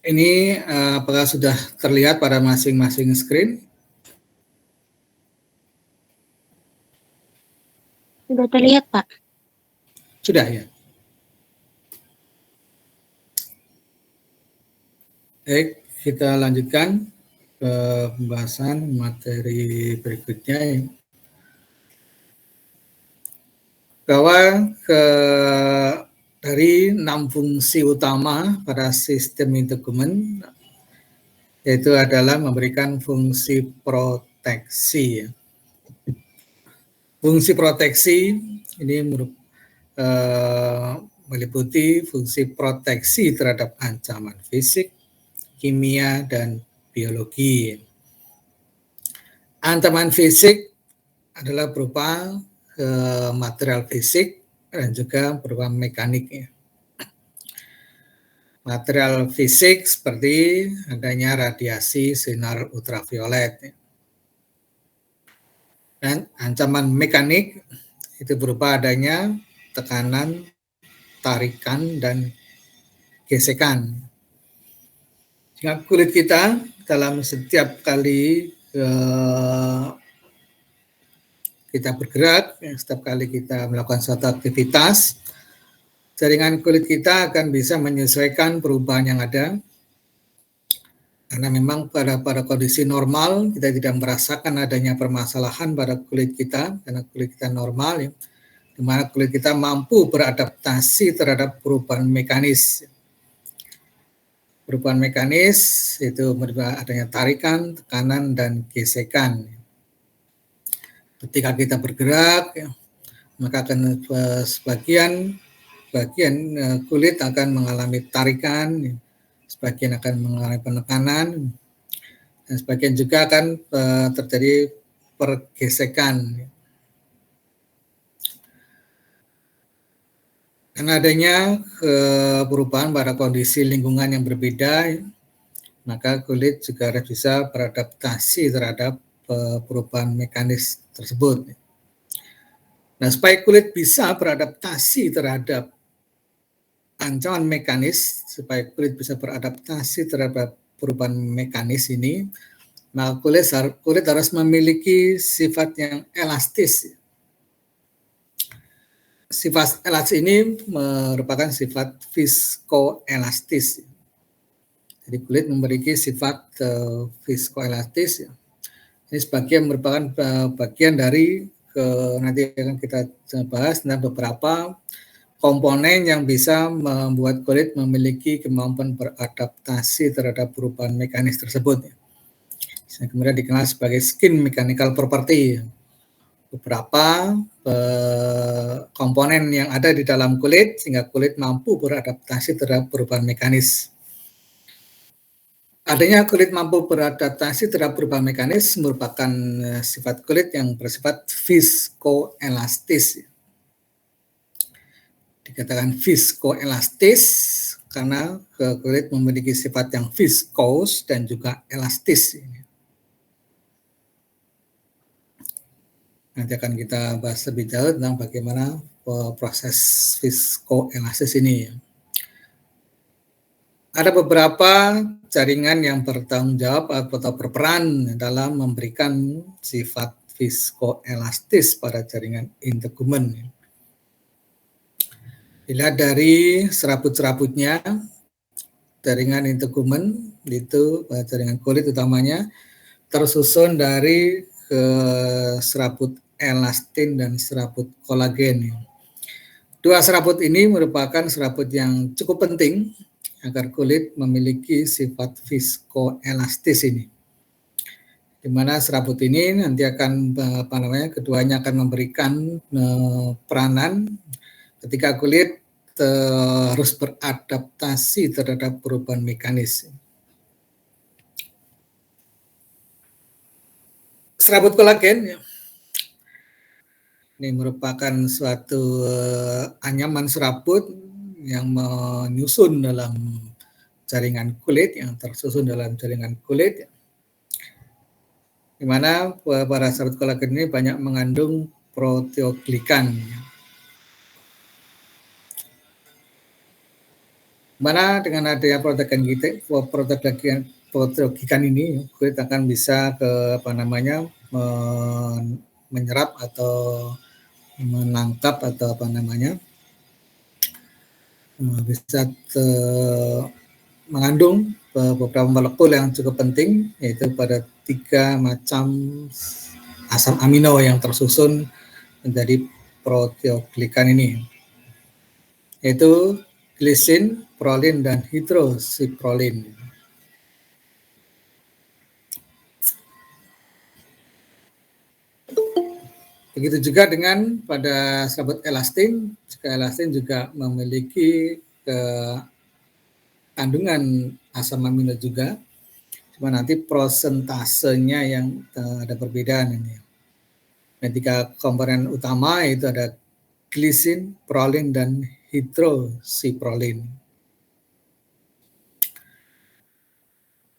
Ini apakah sudah terlihat pada masing-masing screen? Sudah terlihat, Pak. Sudah ya. Baik, kita lanjutkan ke pembahasan materi berikutnya. Bahwa dari 6 fungsi utama pada sistem integumen yaitu adalah memberikan fungsi proteksi. Fungsi proteksi ini meliputi fungsi proteksi terhadap ancaman fisik, kimia, dan biologi. Ancaman fisik adalah berupa material fisik dan juga berupa mekanik. Material fisik seperti adanya radiasi sinar ultraviolet. Dan ancaman mekanik itu berupa adanya tekanan, tarikan, dan gesekan. Sehingga kulit kita dalam setiap kali kita bergerak, setiap kali kita melakukan suatu aktivitas, jaringan kulit kita akan bisa menyesuaikan perubahan yang ada. Karena memang pada kondisi normal kita tidak merasakan adanya permasalahan pada kulit kita, karena kulit kita normal, ya, di mana kulit kita mampu beradaptasi terhadap perubahan mekanis. Perubahan mekanis itu berupa adanya tarikan, tekanan, dan gesekan. Ketika kita bergerak, ya, maka akan sebagian kulit akan mengalami tarikan, ya, sebagian akan mengalami penekanan, dan sebagian juga akan terjadi pergesekan. Karena adanya perubahan pada kondisi lingkungan yang berbeda, ya, maka kulit juga harus bisa beradaptasi terhadap perubahan mekanis tersebut. Nah, supaya kulit bisa beradaptasi terhadap ancaman mekanis, supaya kulit bisa beradaptasi terhadap perubahan mekanis ini, maka kulit harus memiliki sifat yang elastis. Sifat elastis ini merupakan sifat viskoelastis. Jadi kulit memiliki sifat viskoelastis. Ini sebagian merupakan bagian dari nanti akan kita bahas tentang beberapa komponen yang bisa membuat kulit memiliki kemampuan beradaptasi terhadap perubahan mekanis tersebut. Kemudian dikenal sebagai skin mechanical property. Beberapa komponen yang ada di dalam kulit sehingga kulit mampu beradaptasi terhadap perubahan mekanis. Adanya kulit mampu beradaptasi terhadap perubahan mekanis merupakan sifat kulit yang bersifat viskoelastis. Dikatakan viskoelastis karena kulit memiliki sifat yang viskos dan juga elastis. Nanti akan kita bahas lebih jauh tentang bagaimana proses viskoelastis ini. Ada beberapa jaringan yang bertanggung jawab atau berperan dalam memberikan sifat viskoelastis pada jaringan integumen. Dilihat dari serabut-serabutnya, jaringan integumen itu jaringan kulit utamanya tersusun dari serabut elastin dan serabut kolagen. Dua serabut ini merupakan serabut yang cukup penting agar kulit memiliki sifat viskoelastis ini. Di mana serabut ini nanti akan keduanya akan memberikan peranan ketika kulit harus beradaptasi terhadap perubahan mekanis. Serabut kolagen ini merupakan suatu anyaman serabut yang menyusun dalam jaringan kulit, yang tersusun dalam jaringan kulit, di mana para serabut kolagen ini banyak mengandung proteoglikan. Mana dengan adanya proteoglikan ini, kulit akan bisa menyerap atau menangkap atau bisa mengandung beberapa molekul yang cukup penting, yaitu pada 3 macam asam amino yang tersusun menjadi proteoglikan ini, yaitu glisin, prolin, dan hidroksiprolin. Begitu juga dengan pada serabut elastin, elastin juga memiliki kandungan asam amino juga, cuma nanti prosentasenya yang ada perbedaan ini. Dan 3 komponen utama itu ada glisin, prolin, dan hidroksiprolin.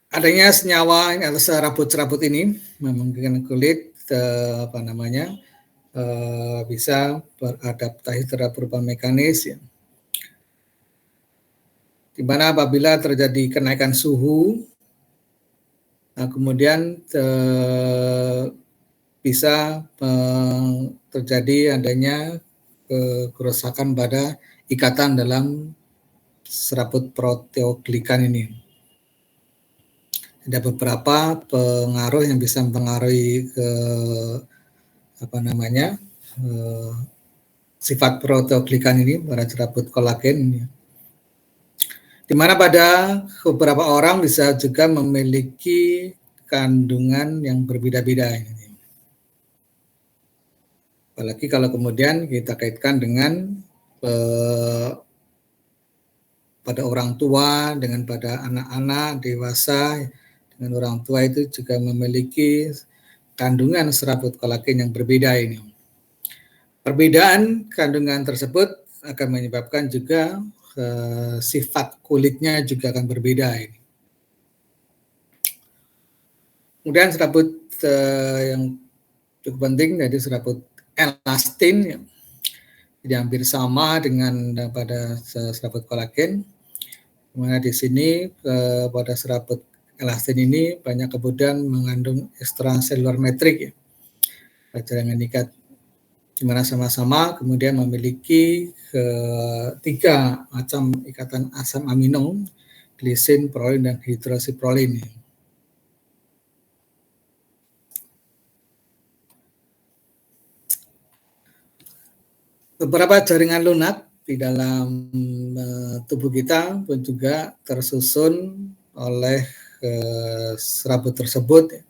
Adanya senyawa atau serabut-serabut ini memungkinkan kulit bisa beradaptasi terhadap perubahan mekanis, ya. Di mana apabila terjadi kenaikan suhu, kemudian bisa terjadi adanya kerusakan pada ikatan dalam serabut proteoglikan ini. Ada beberapa pengaruh yang bisa mempengaruhi sifat proteoglikan ini pada serabut kolagen ini. Di mana pada beberapa orang bisa juga memiliki kandungan yang berbeda-beda ini. Apalagi kalau kemudian kita kaitkan dengan pada orang tua dengan pada anak-anak dewasa, dengan orang tua itu juga memiliki kandungan serabut kolagen yang berbeda ini. Perbedaan kandungan tersebut akan menyebabkan juga sifat kulitnya juga akan berbeda ini. Kemudian serabut yang cukup penting yaitu serabut elastin, ya. Jadi hampir sama dengan pada serabut kolagen. Dimana di sini pada serabut elastin ini banyak kemudian mengandung ekstraselular metrik, ya, jaringan ikat, di mana sama-sama kemudian memiliki 3 macam ikatan asam amino, glisin, prolin, dan hidroksiprolin. Beberapa jaringan lunak di dalam tubuh kita pun juga tersusun oleh serabut tersebut.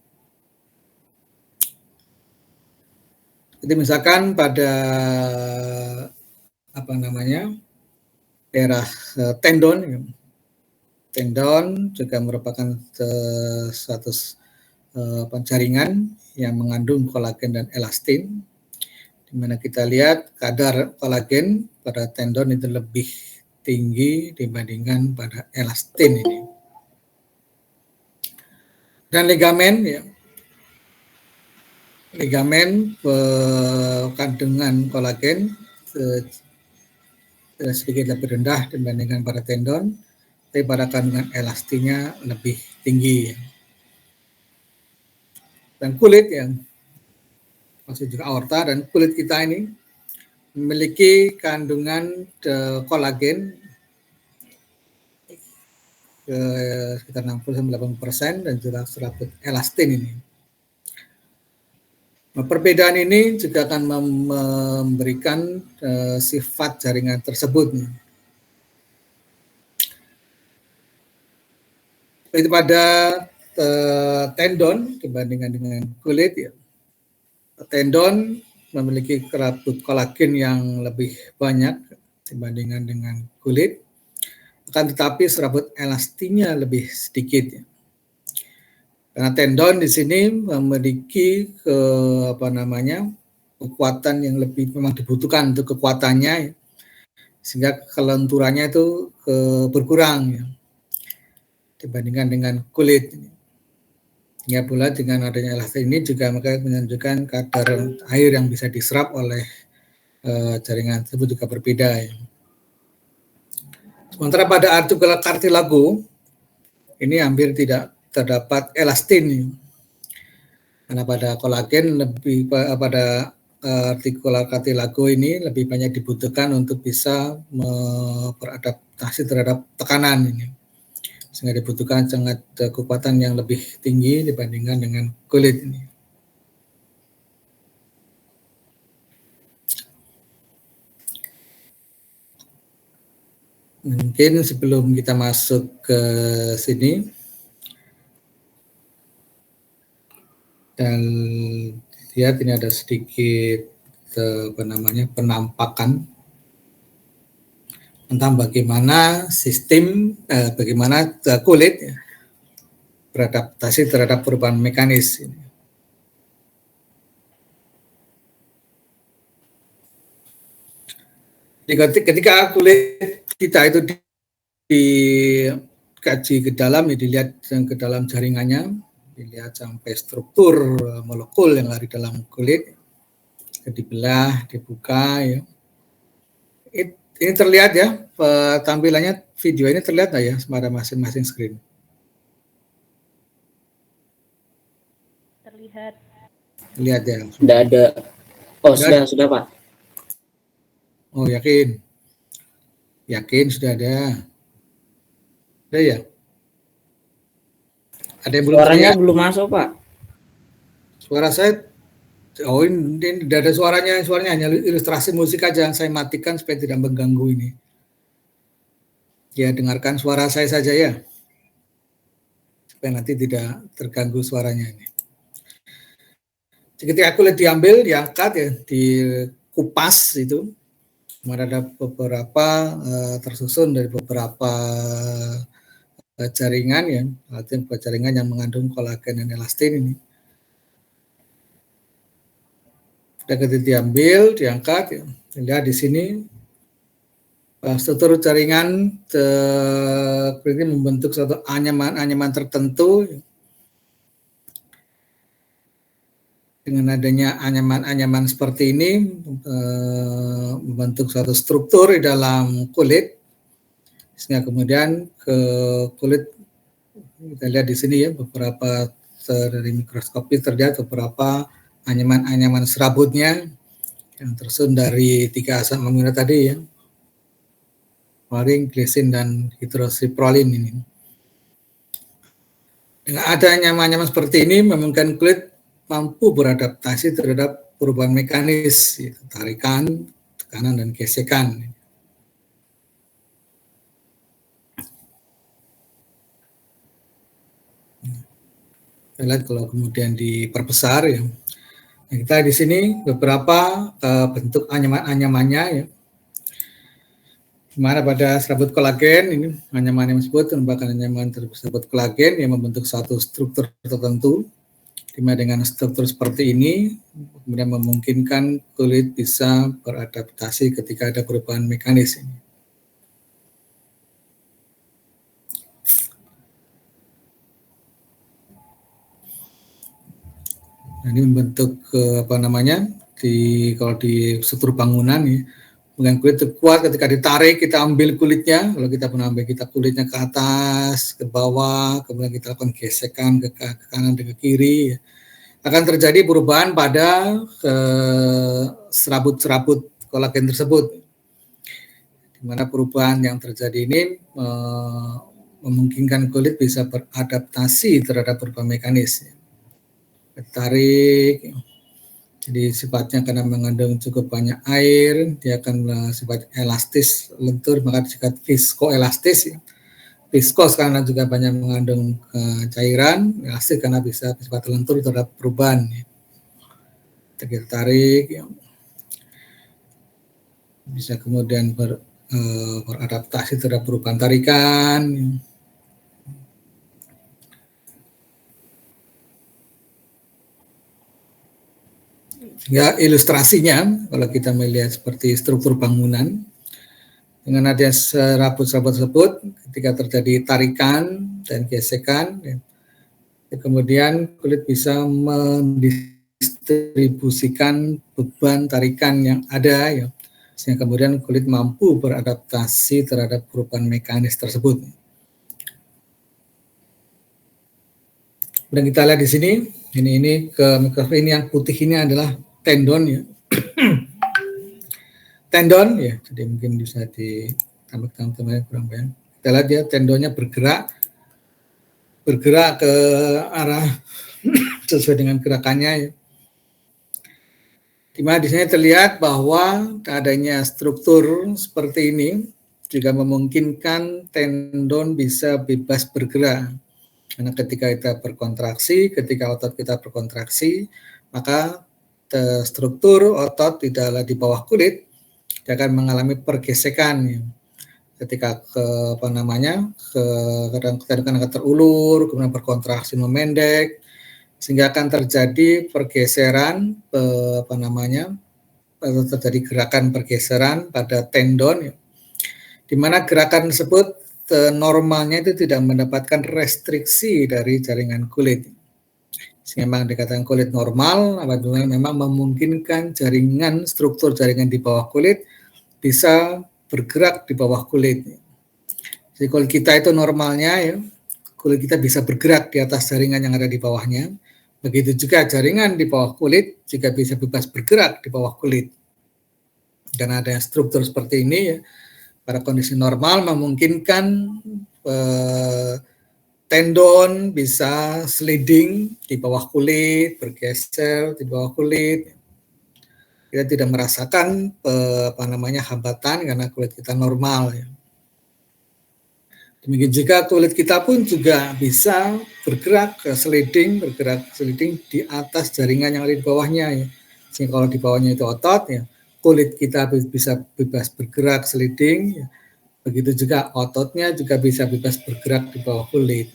Jadi misalkan pada daerah tendon juga merupakan suatu jaringan yang mengandung kolagen dan elastin, di mana kita lihat kadar kolagen pada tendon itu lebih tinggi dibandingkan pada elastin ini. Dan ligamen, ya. Ligamen kandungan kolagen sedikit lebih rendah dibandingkan pada tendon, tapi pada kandungan elastinnya lebih tinggi. Dan kulit, yang maksud juga aorta, dan kulit kita ini memiliki kandungan kolagen sekitar 60-80% dan juga serabut elastin ini. Nah, perbedaan ini juga akan memberikan sifat jaringan tersebut. Itu pada tendon dibandingkan dengan kulit, ya. Tendon memiliki serabut kolagen yang lebih banyak dibandingkan dengan kulit, akan tetapi serabut elastinnya lebih sedikit, ya. Karena tendon di sini memiliki kekuatan yang lebih memang dibutuhkan untuk kekuatannya, ya, sehingga kelenturannya itu berkurang, ya, dibandingkan dengan kulit. Ya pula dengan adanya elastin ini juga menunjukkan kadar air yang bisa diserap oleh jaringan tersebut juga berbeda, ya. Sementara pada artikel kartilago ini hampir tidak terdapat elastin, karena pada kolagen lebih pada artikel kartilago ini lebih banyak dibutuhkan untuk bisa beradaptasi terhadap tekanan ini, sehingga dibutuhkan sangat kekuatan yang lebih tinggi dibandingkan dengan kulit ini. Mungkin sebelum kita masuk ke sini, dan lihat ini ada sedikit penampakan tentang bagaimana sistem, bagaimana kulit beradaptasi terhadap perubahan mekanis. Ketika kulit kita itu dikaji ke dalam, ya dilihat ke dalam jaringannya, dilihat sampai struktur molekul yang ada di dalam kulit, dibelah, dibuka, ya. Ini terlihat ya, tampilannya video ini terlihat nggak ya pada masing-masing screen? Terlihat. Lihat ya. Sudah ada. Oh, sudah Pak. Oh, yakin? Yakin sudah ada? Ada ya? Ada yang belum Suaranya terlihat? belum masuk, Pak. Suara saya, oh ini tidak ada suaranya hanya ilustrasi musik aja yang saya matikan supaya tidak mengganggu ini. Ya, dengarkan suara saya saja ya, supaya nanti tidak terganggu suaranya ini. Ketika kulit diambil, diangkat ya, dikupas itu, ada beberapa tersusun dari beberapa jaringan ya, artinya jaringan yang mengandung kolagen dan elastin ini. Ketika diambil, diangkat, ya, lihat di sini struktur jaringan ini membentuk suatu anyaman tertentu. Dengan adanya anyaman seperti ini membentuk suatu struktur di dalam kulit, sehingga kemudian ke kulit kita lihat di sini ya, beberapa dari mikroskopi terlihat beberapa anyaman serabutnya yang tersusun dari 3 asam amino tadi ya, varin, glisin, dan hidroksiprolin ini. Dengan adanya anyaman seperti ini memungkinkan kulit mampu beradaptasi terhadap perubahan mekanis, yaitu tarikan, tekanan, dan gesekan. Kita lihat kalau kemudian diperbesar ya, kita di sini beberapa bentuk anyaman-anyamannya ya. Dimana pada serabut kolagen ini anyaman yang disebut merupakan anyaman tersebut kolagen yang membentuk satu struktur tertentu. Dimana dengan struktur seperti ini kemudian memungkinkan kulit bisa beradaptasi ketika ada perubahan mekanis ini. Nah, ini membentuk kalau di struktur bangunan ya, kemudian kulit itu kuat ketika ditarik, kita ambil kulitnya, kalau kita mengambil kulitnya ke atas, ke bawah, kemudian kita lakukan gesekan ke kanan dan ke kiri, ya, akan terjadi perubahan pada serabut-serabut kolagen tersebut. Di mana perubahan yang terjadi ini memungkinkan kulit bisa beradaptasi terhadap perubahan mekanis. Tarik, jadi sifatnya karena mengandung cukup banyak air, dia akan sifat elastis, lentur, maka disebut viskoelastis. Ya. Viskos karena juga banyak mengandung cairan, elastis karena bisa bersifat lentur terhadap perubahan. Ya. Kita tarik, ya. Bisa kemudian beradaptasi terhadap perubahan tarikan. Ya. Ya, ilustrasinya kalau kita melihat seperti struktur bangunan dengan adanya serabut-serabut tersebut ketika terjadi tarikan dan gesekan ya, kemudian kulit bisa mendistribusikan beban tarikan yang ada ya, sehingga kemudian kulit mampu beradaptasi terhadap perubahan mekanis tersebut. Dan kita lihat di sini, ini yang putih ini adalah tendon ya. Tendon ya, jadi mungkin bisa ditambahkan teman-teman kurang banyak. Kita lihat ya, tendonnya bergerak ke arah sesuai dengan gerakannya ya. Di mana di sini terlihat bahwa adanya struktur seperti ini juga memungkinkan tendon bisa bebas bergerak. Karena ketika kita berkontraksi, ketika otot kita berkontraksi, maka struktur otot di bawah kulit dia akan mengalami pergesekan. Ya. Ketika kadang terulur, kemudian berkontraksi memendek, sehingga akan terjadi pergeseran terjadi gerakan pergeseran pada tendon, ya. Di mana gerakan tersebut normalnya itu tidak mendapatkan restriksi dari jaringan kulit. Sehingga memang dikatakan kulit normal apabila memang memungkinkan struktur jaringan di bawah kulit bisa bergerak di bawah kulit. Jadi kulit kita itu normalnya ya, kulit kita bisa bergerak di atas jaringan yang ada di bawahnya. Begitu juga jaringan di bawah kulit juga bisa bebas bergerak di bawah kulit. Karena ada struktur seperti ini ya, pada kondisi normal memungkinkan tendon bisa sliding di bawah kulit, bergeser di bawah kulit. Kita tidak merasakan hambatan karena kulit kita normal ya. Demikian juga kulit kita pun juga bisa bergerak sliding di atas jaringan yang ada di bawahnya ya. Sehingga kalau di bawahnya itu otot ya, kulit kita bisa bebas bergerak sliding ya. Begitu juga ototnya juga bisa bebas bergerak di bawah kulit.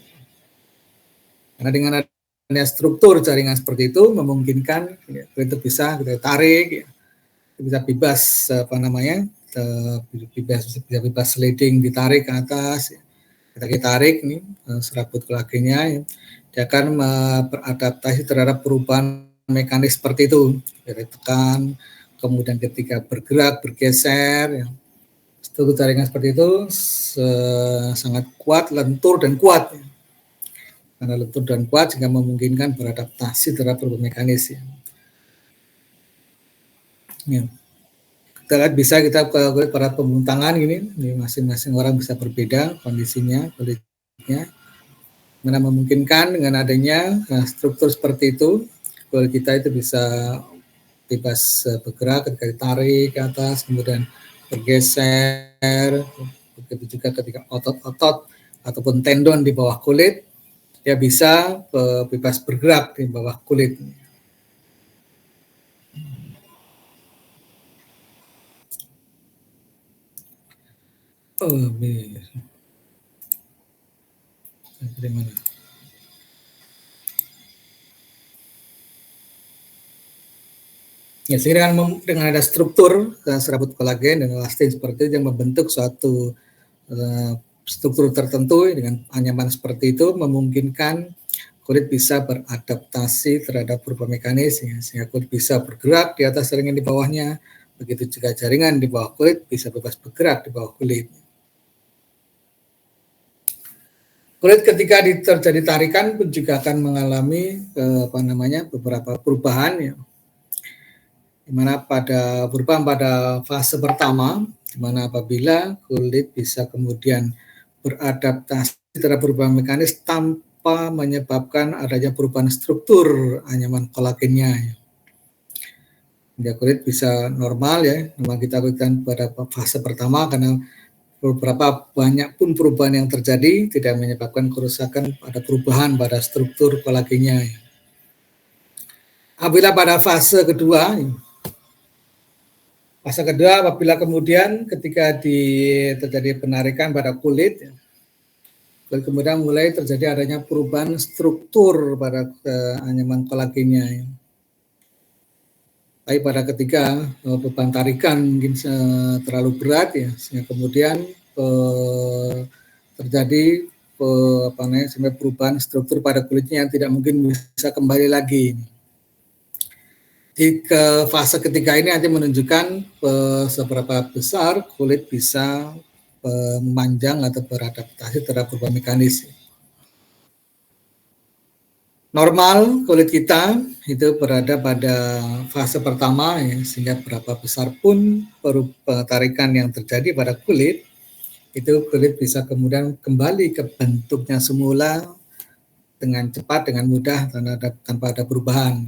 Karena dengan adanya struktur jaringan seperti itu memungkinkan ya, kulit itu bisa kita tarik ya, bisa bebas bisa bebas sliding, ditarik ke atas ya. Kita tarik nih serabut kolagennya ya, dia akan beradaptasi terhadap perubahan mekanis seperti itu, dari tekan, kemudian ketika bergerak, bergeser ya. Struktur jaringan seperti itu sangat kuat, lentur dan kuat ya. Karena lentur dan kuat sehingga memungkinkan beradaptasi terhadap perubahan mekanis ya. Ya. Kita lihat bisa kita kulit pada pembuntangan ini masing-masing orang bisa berbeda kondisinya kulitnya. Mana memungkinkan dengan adanya struktur seperti itu kulit kita itu bisa bebas bergerak ketika ditarik ke atas, kemudian bergeser. Begitu juga ketika otot-otot ataupun tendon di bawah kulit dia bisa bebas bergerak di bawah kulit. Dari mana? Ya, sehingga dengan ada struktur serabut kolagen dan elastin seperti itu yang membentuk suatu struktur tertentu dengan anyaman seperti itu memungkinkan kulit bisa beradaptasi terhadap perubahan mekanis ya, sehingga kulit bisa bergerak di atas jaringan di bawahnya. Begitu juga jaringan di bawah kulit bisa bebas bergerak di bawah kulit. Kulit ketika terjadi tarikan pun juga akan mengalami beberapa perubahan ya. Di mana pada fase pertama, di mana apabila kulit bisa kemudian beradaptasi terhadap perubahan mekanis tanpa menyebabkan adanya perubahan struktur anyaman kolagennya. Ya, kulit bisa normal ya, memang kita lakukan pada fase pertama karena beberapa banyak pun perubahan yang terjadi tidak menyebabkan kerusakan pada perubahan pada struktur kolagennya. Apabila pada fase kedua apabila kemudian ketika terjadi penarikan pada kulit, kemudian mulai terjadi adanya perubahan struktur pada anyaman kolagennya. Baik pada ketika beban tarikan mungkin terlalu berat ya, sehingga kemudian terjadi perubahan struktur pada kulitnya yang tidak mungkin bisa kembali lagi. Di fase ketiga ini nanti menunjukkan seberapa besar kulit bisa memanjang atau beradaptasi terhadap perubahan mekanis. Normal kulit kita itu berada pada fase pertama ya, sehingga berapa besar pun tarikan yang terjadi pada kulit, itu kulit bisa kemudian kembali ke bentuknya semula dengan cepat, dengan mudah, tanpa ada perubahan.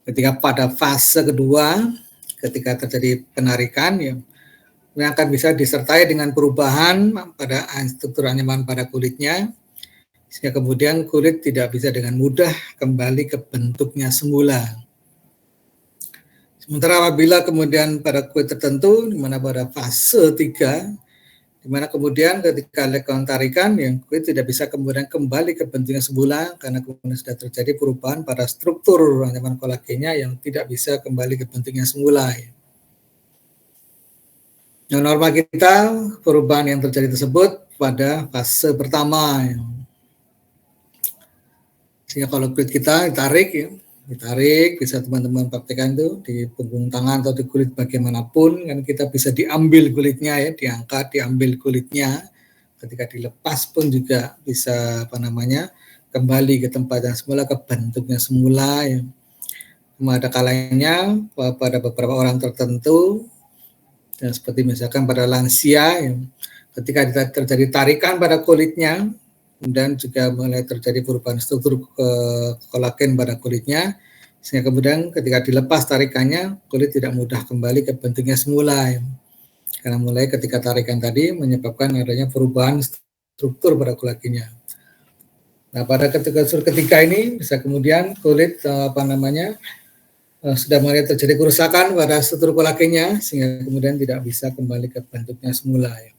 Ketika pada fase kedua, ketika terjadi penarikan, ya, yang akan bisa disertai dengan perubahan pada struktur anyaman pada kulitnya, sehingga kemudian kulit tidak bisa dengan mudah kembali ke bentuknya semula. Sementara apabila kemudian pada kulit tertentu, di mana pada fase 3, di mana kemudian ketika dilakukan tarikan, yang kulit tidak bisa kemudian kembali ke bentuknya semula karena kemudian sudah terjadi perubahan pada struktur anyaman kolagennya yang tidak bisa kembali ke bentuknya semula. Yang normal kita, perubahan yang terjadi tersebut pada fase pertama. Sehingga kalau kulit kita ditarik, bisa teman-teman praktekkan itu di punggung tangan atau di kulit bagaimanapun, kan kita bisa diambil kulitnya ya, diangkat, diambil kulitnya. Ketika dilepas pun juga bisa kembali ke tempat yang semula, ke bentuknya semula ya. Ada kalanya pada beberapa orang tertentu, dan seperti misalkan pada lansia ya, ketika terjadi tarikan pada kulitnya, dan juga mulai terjadi perubahan struktur kolagen pada kulitnya, sehingga kemudian ketika dilepas tarikannya, kulit tidak mudah kembali ke bentuknya semula ya. Karena mulai ketika tarikan tadi menyebabkan adanya perubahan struktur pada kolagennya. Nah, pada ketiga ini bisa kemudian kulit sudah mulai terjadi kerusakan pada struktur kolagennya, sehingga kemudian tidak bisa kembali ke bentuknya semula ya.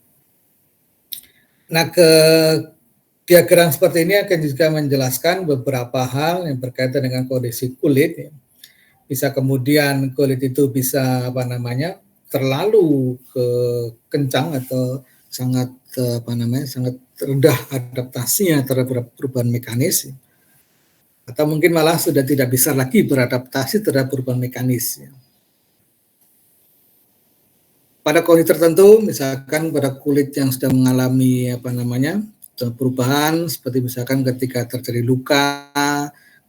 Nah, diagram seperti ini akan juga menjelaskan beberapa hal yang berkaitan dengan kondisi kulit. Ya. Bisa kemudian kulit itu bisa terlalu kencang atau sangat sangat rendah adaptasinya terhadap perubahan mekanis. Atau mungkin malah sudah tidak bisa lagi beradaptasi terhadap perubahan mekanis. Ya. Pada kondisi tertentu, misalkan pada kulit yang sudah mengalami perubahan, seperti misalkan ketika terjadi luka,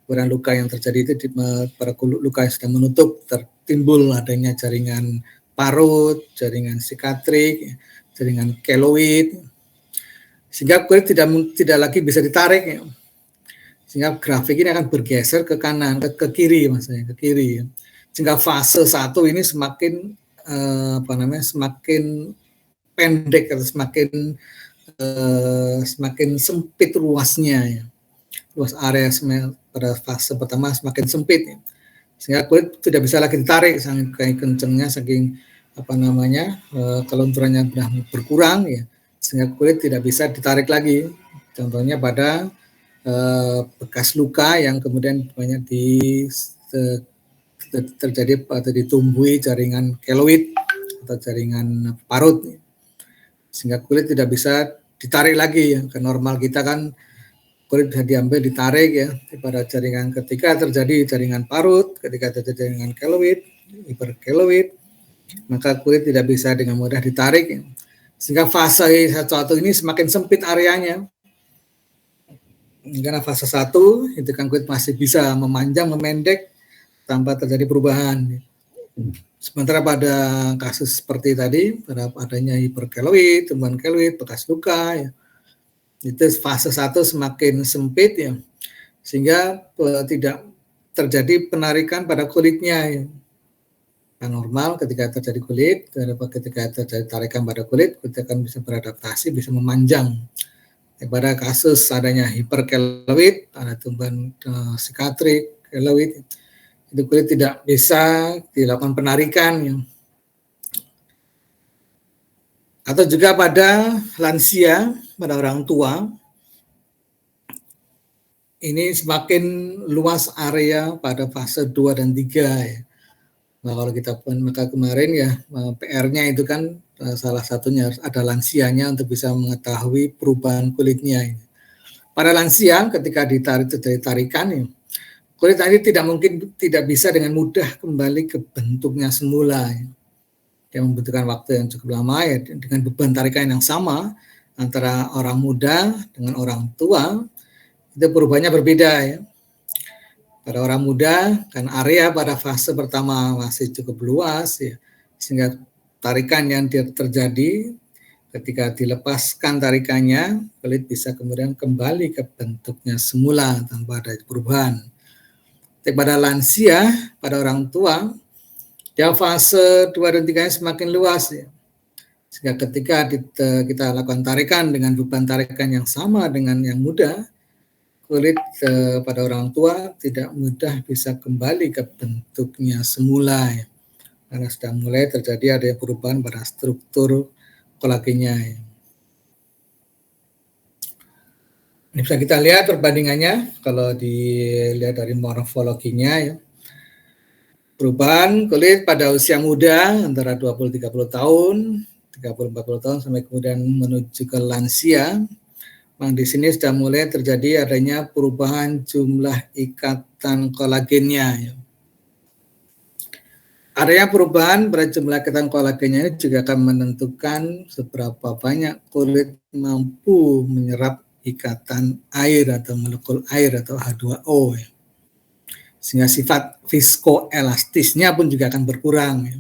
kemudian luka yang terjadi itu pada luka yang sudah menutup, tertimbul adanya jaringan parut, jaringan sikatrik, jaringan keloid, sehingga kulit tidak lagi bisa ditarik, ya. Sehingga grafik ini akan bergeser ke kanan, ke kiri maksudnya, ke kiri. Sehingga fase 1 ini semakin semakin pendek atau semakin sempit ruasnya ya. Luas area pada fase pertama semakin sempit ya. Sehingga kulit tidak bisa lagi ditarik saking kencengnya, saking kelunturannya sudah berkurang ya, sehingga kulit tidak bisa ditarik lagi. Contohnya pada bekas luka yang kemudian banyak terjadi atau ditumbuhi jaringan keloid atau jaringan parut, sehingga kulit tidak bisa ditarik lagi ya. Ke normal kita kan kulit bisa diambil, ditarik ya. Pada jaringan ketika terjadi jaringan parut, ketika terjadi jaringan keloid, hiperkeloid, maka kulit tidak bisa dengan mudah ditarik ya. Sehingga fase 1 ini semakin sempit areanya. Karena fase 1 itu kan kulit masih bisa memanjang, memendek tanpa terjadi perubahan. Sementara pada kasus seperti tadi, pada adanya hiperkeloid, tumbuhan keloid, bekas luka ya, itu fase 1 semakin sempit ya, sehingga tidak terjadi penarikan pada kulitnya ya. Yang normal ketika terjadi ketika terjadi tarikan pada kulit akan bisa beradaptasi, bisa memanjang. Pada kasus adanya hiperkeloid, ada tumbuhan sikatrik, keloid, itu kulit tidak bisa dilakukan penarikan ya. Atau juga pada lansia, pada orang tua, ini semakin luas area pada fase 2 dan 3 ya. Nah, kalau kita maka kemarin ya PR-nya itu kan salah satunya harus ada lansianya untuk bisa mengetahui perubahan kulitnya. Pada lansia ketika terjadi tarikan ya, kulit tadi tidak bisa dengan mudah kembali ke bentuknya semula. Dia membutuhkan waktu yang cukup lama ya, dengan beban tarikan yang sama antara orang muda dengan orang tua, itu perubahannya berbeda ya. Pada orang muda kan area pada fase pertama masih cukup luas ya, sehingga tarikan yang terjadi ketika dilepaskan tarikannya, kulit bisa kemudian kembali ke bentuknya semula tanpa ada perubahan. Tapi pada lansia, pada orang tua, ya fase 2 dan 3 semakin luas ya. Sehingga ketika kita lakukan tarikan dengan beban tarikan yang sama dengan yang muda, kulit pada orang tua tidak mudah bisa kembali ke bentuknya semula ya. Karena sudah mulai terjadi ada perubahan pada struktur kolagennya ya. Ini bisa kita lihat perbandingannya kalau dilihat dari morfologinya ya. Perubahan kulit pada usia muda antara 20-30 tahun, 30-40 tahun sampai kemudian menuju ke lansia. Memang di sini sudah mulai terjadi adanya perubahan jumlah ikatan kolagennya. Ya. Adanya perubahan pada jumlah ikatan kolagennya ini juga akan menentukan seberapa banyak kulit mampu menyerap ikatan air atau molekul air atau H2O. Ya. Sehingga sifat viskoelastisnya pun juga akan berkurang. Ya.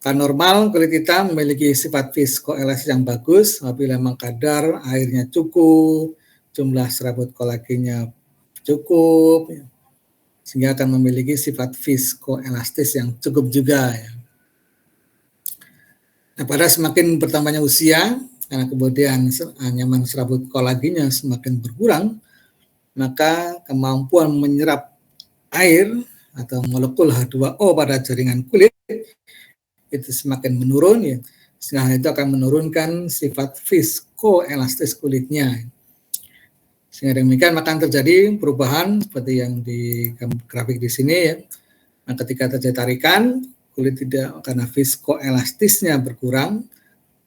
Kan normal kulit kita memiliki sifat viskoelastis yang bagus apabila memang kadar airnya cukup, jumlah serabut kolagennya cukup, ya. Sehingga akan memiliki sifat viskoelastis yang cukup juga. Ya. Nah, pada semakin bertambahnya usia, karena kemudian nyaman serabut kolagennya semakin berkurang, maka kemampuan menyerap air atau molekul H2O pada jaringan kulit itu semakin menurun ya, sehingga itu akan menurunkan sifat viskoelastis kulitnya. Sehingga demikian maka terjadi perubahan seperti yang di grafik di sini ya. Nah, ketika terjadi tarikan, kulit tidak karena viskoelastisnya berkurang,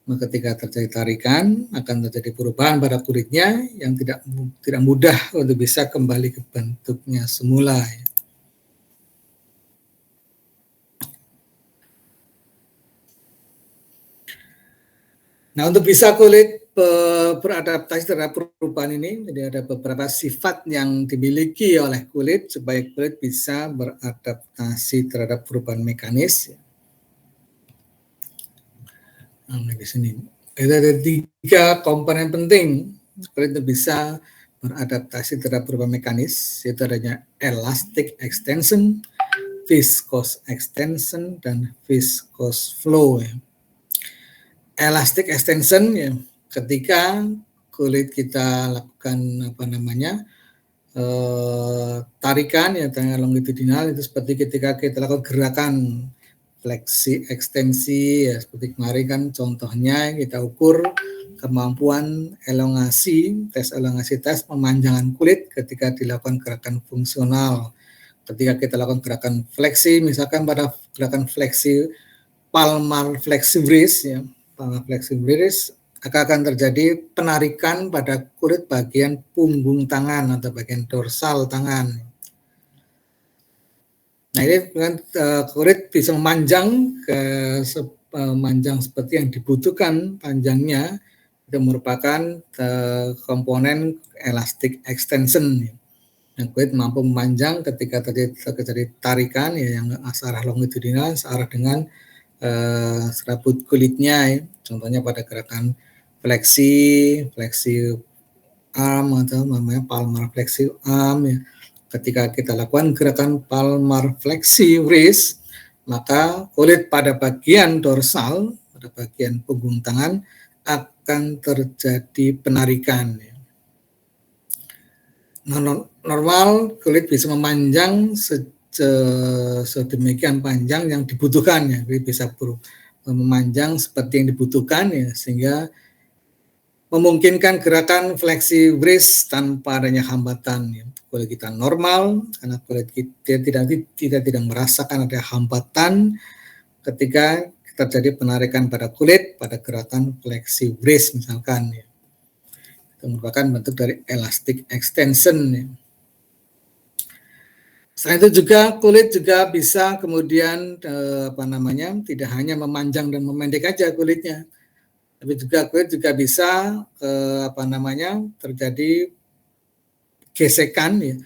maka ketika terjadi tarikan akan terjadi perubahan pada kulitnya yang tidak mudah untuk bisa kembali ke bentuknya semula. Ya. Nah, untuk bisa kulit beradaptasi terhadap perubahan ini, jadi ada beberapa sifat yang dimiliki oleh kulit supaya kulit bisa beradaptasi terhadap perubahan mekanis. Nah, di sini ada 3 komponen penting kulit itu bisa beradaptasi terhadap perubahan mekanis, yaitu adanya elastic extension, viscous extension, dan viscous flow. Ya. Elastic extension ya, ketika kulit kita lakukan tarikan ya tarikan longitudinal itu seperti ketika kita lakukan gerakan fleksi ekstensi ya, seperti kemarin kan contohnya kita ukur kemampuan elongasi tes pemanjangan kulit ketika dilakukan gerakan fungsional. Ketika kita lakukan gerakan fleksi, misalkan pada gerakan fleksi palmar flexibris ya, flexibilis akan terjadi penarikan pada kulit bagian punggung tangan atau bagian dorsal tangan. Nah, ini kan kulit bisa memanjang memanjang seperti yang dibutuhkan panjangnya, itu merupakan komponen elastic extension. Nah, kulit mampu memanjang ketika terjadi tarikan ya, yang searah longitudinal searah dengan serabut kulitnya ya. Contohnya pada gerakan fleksi arm atau namanya palmar flexi arm ya. Ketika kita lakukan gerakan palmar flexi wrist, maka kulit pada bagian dorsal, pada bagian punggung tangan akan terjadi penarikan ya. Normal kulit bisa memanjang sedemikian panjang yang dibutuhkan ya, jadi bisa memanjang seperti yang dibutuhkan ya, sehingga memungkinkan gerakan fleksi wrist tanpa adanya hambatan ya. Kulit kita normal karena kulit kita tidak merasakan ada hambatan ketika terjadi penarikan pada kulit pada gerakan fleksi wrist misalkan ya. Itu merupakan bentuk dari elastic extension ya. Selain itu juga kulit juga bisa kemudian tidak hanya memanjang dan memendek aja kulitnya, tapi juga kulit juga bisa terjadi gesekan ya,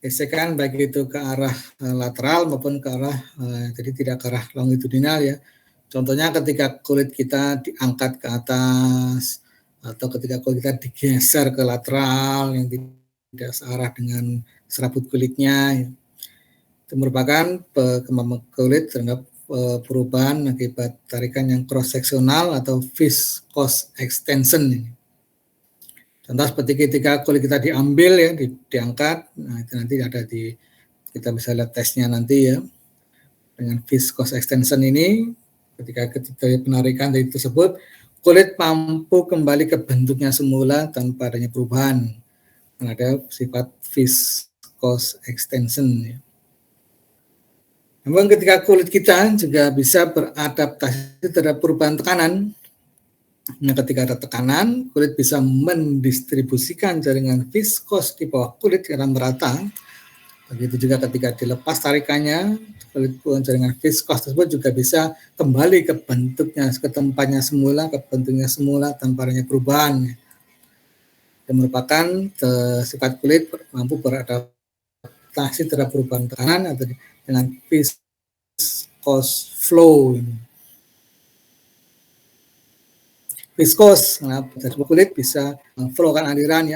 gesekan baik itu ke arah lateral maupun ke arah jadi tidak ke arah longitudinal ya. Contohnya ketika kulit kita diangkat ke atas atau ketika kulit kita digeser ke lateral yang tidak searah dengan serabut kulitnya ya. Itu merupakan kulit terhadap perubahan akibat tarikan yang cross seksional atau viscous extension. Contoh seperti ketika kulit kita diambil ya, diangkat, nah itu nanti ada kita bisa lihat tesnya nanti ya. Dengan viscous extension ini, ketika penarikan dari tersebut, kulit mampu kembali ke bentuknya semula tanpa adanya perubahan. Ada sifat viscous extension ya. Namun ketika kulit kita juga bisa beradaptasi terhadap perubahan tekanan. Nah, ketika ada tekanan, kulit bisa mendistribusikan jaringan viskos di bawah kulit secara merata. Begitu juga ketika dilepas tarikannya, kulit jaringan viskos tersebut juga bisa kembali ke bentuknya, ke tempatnya semula, ke bentuknya semula tanpa adanya perubahan. Yang merupakan sifat kulit mampu beradaptasi terhadap perubahan tekanan atau dengan viscous flow. Viskos, nah, kulit bisa flow kan aliran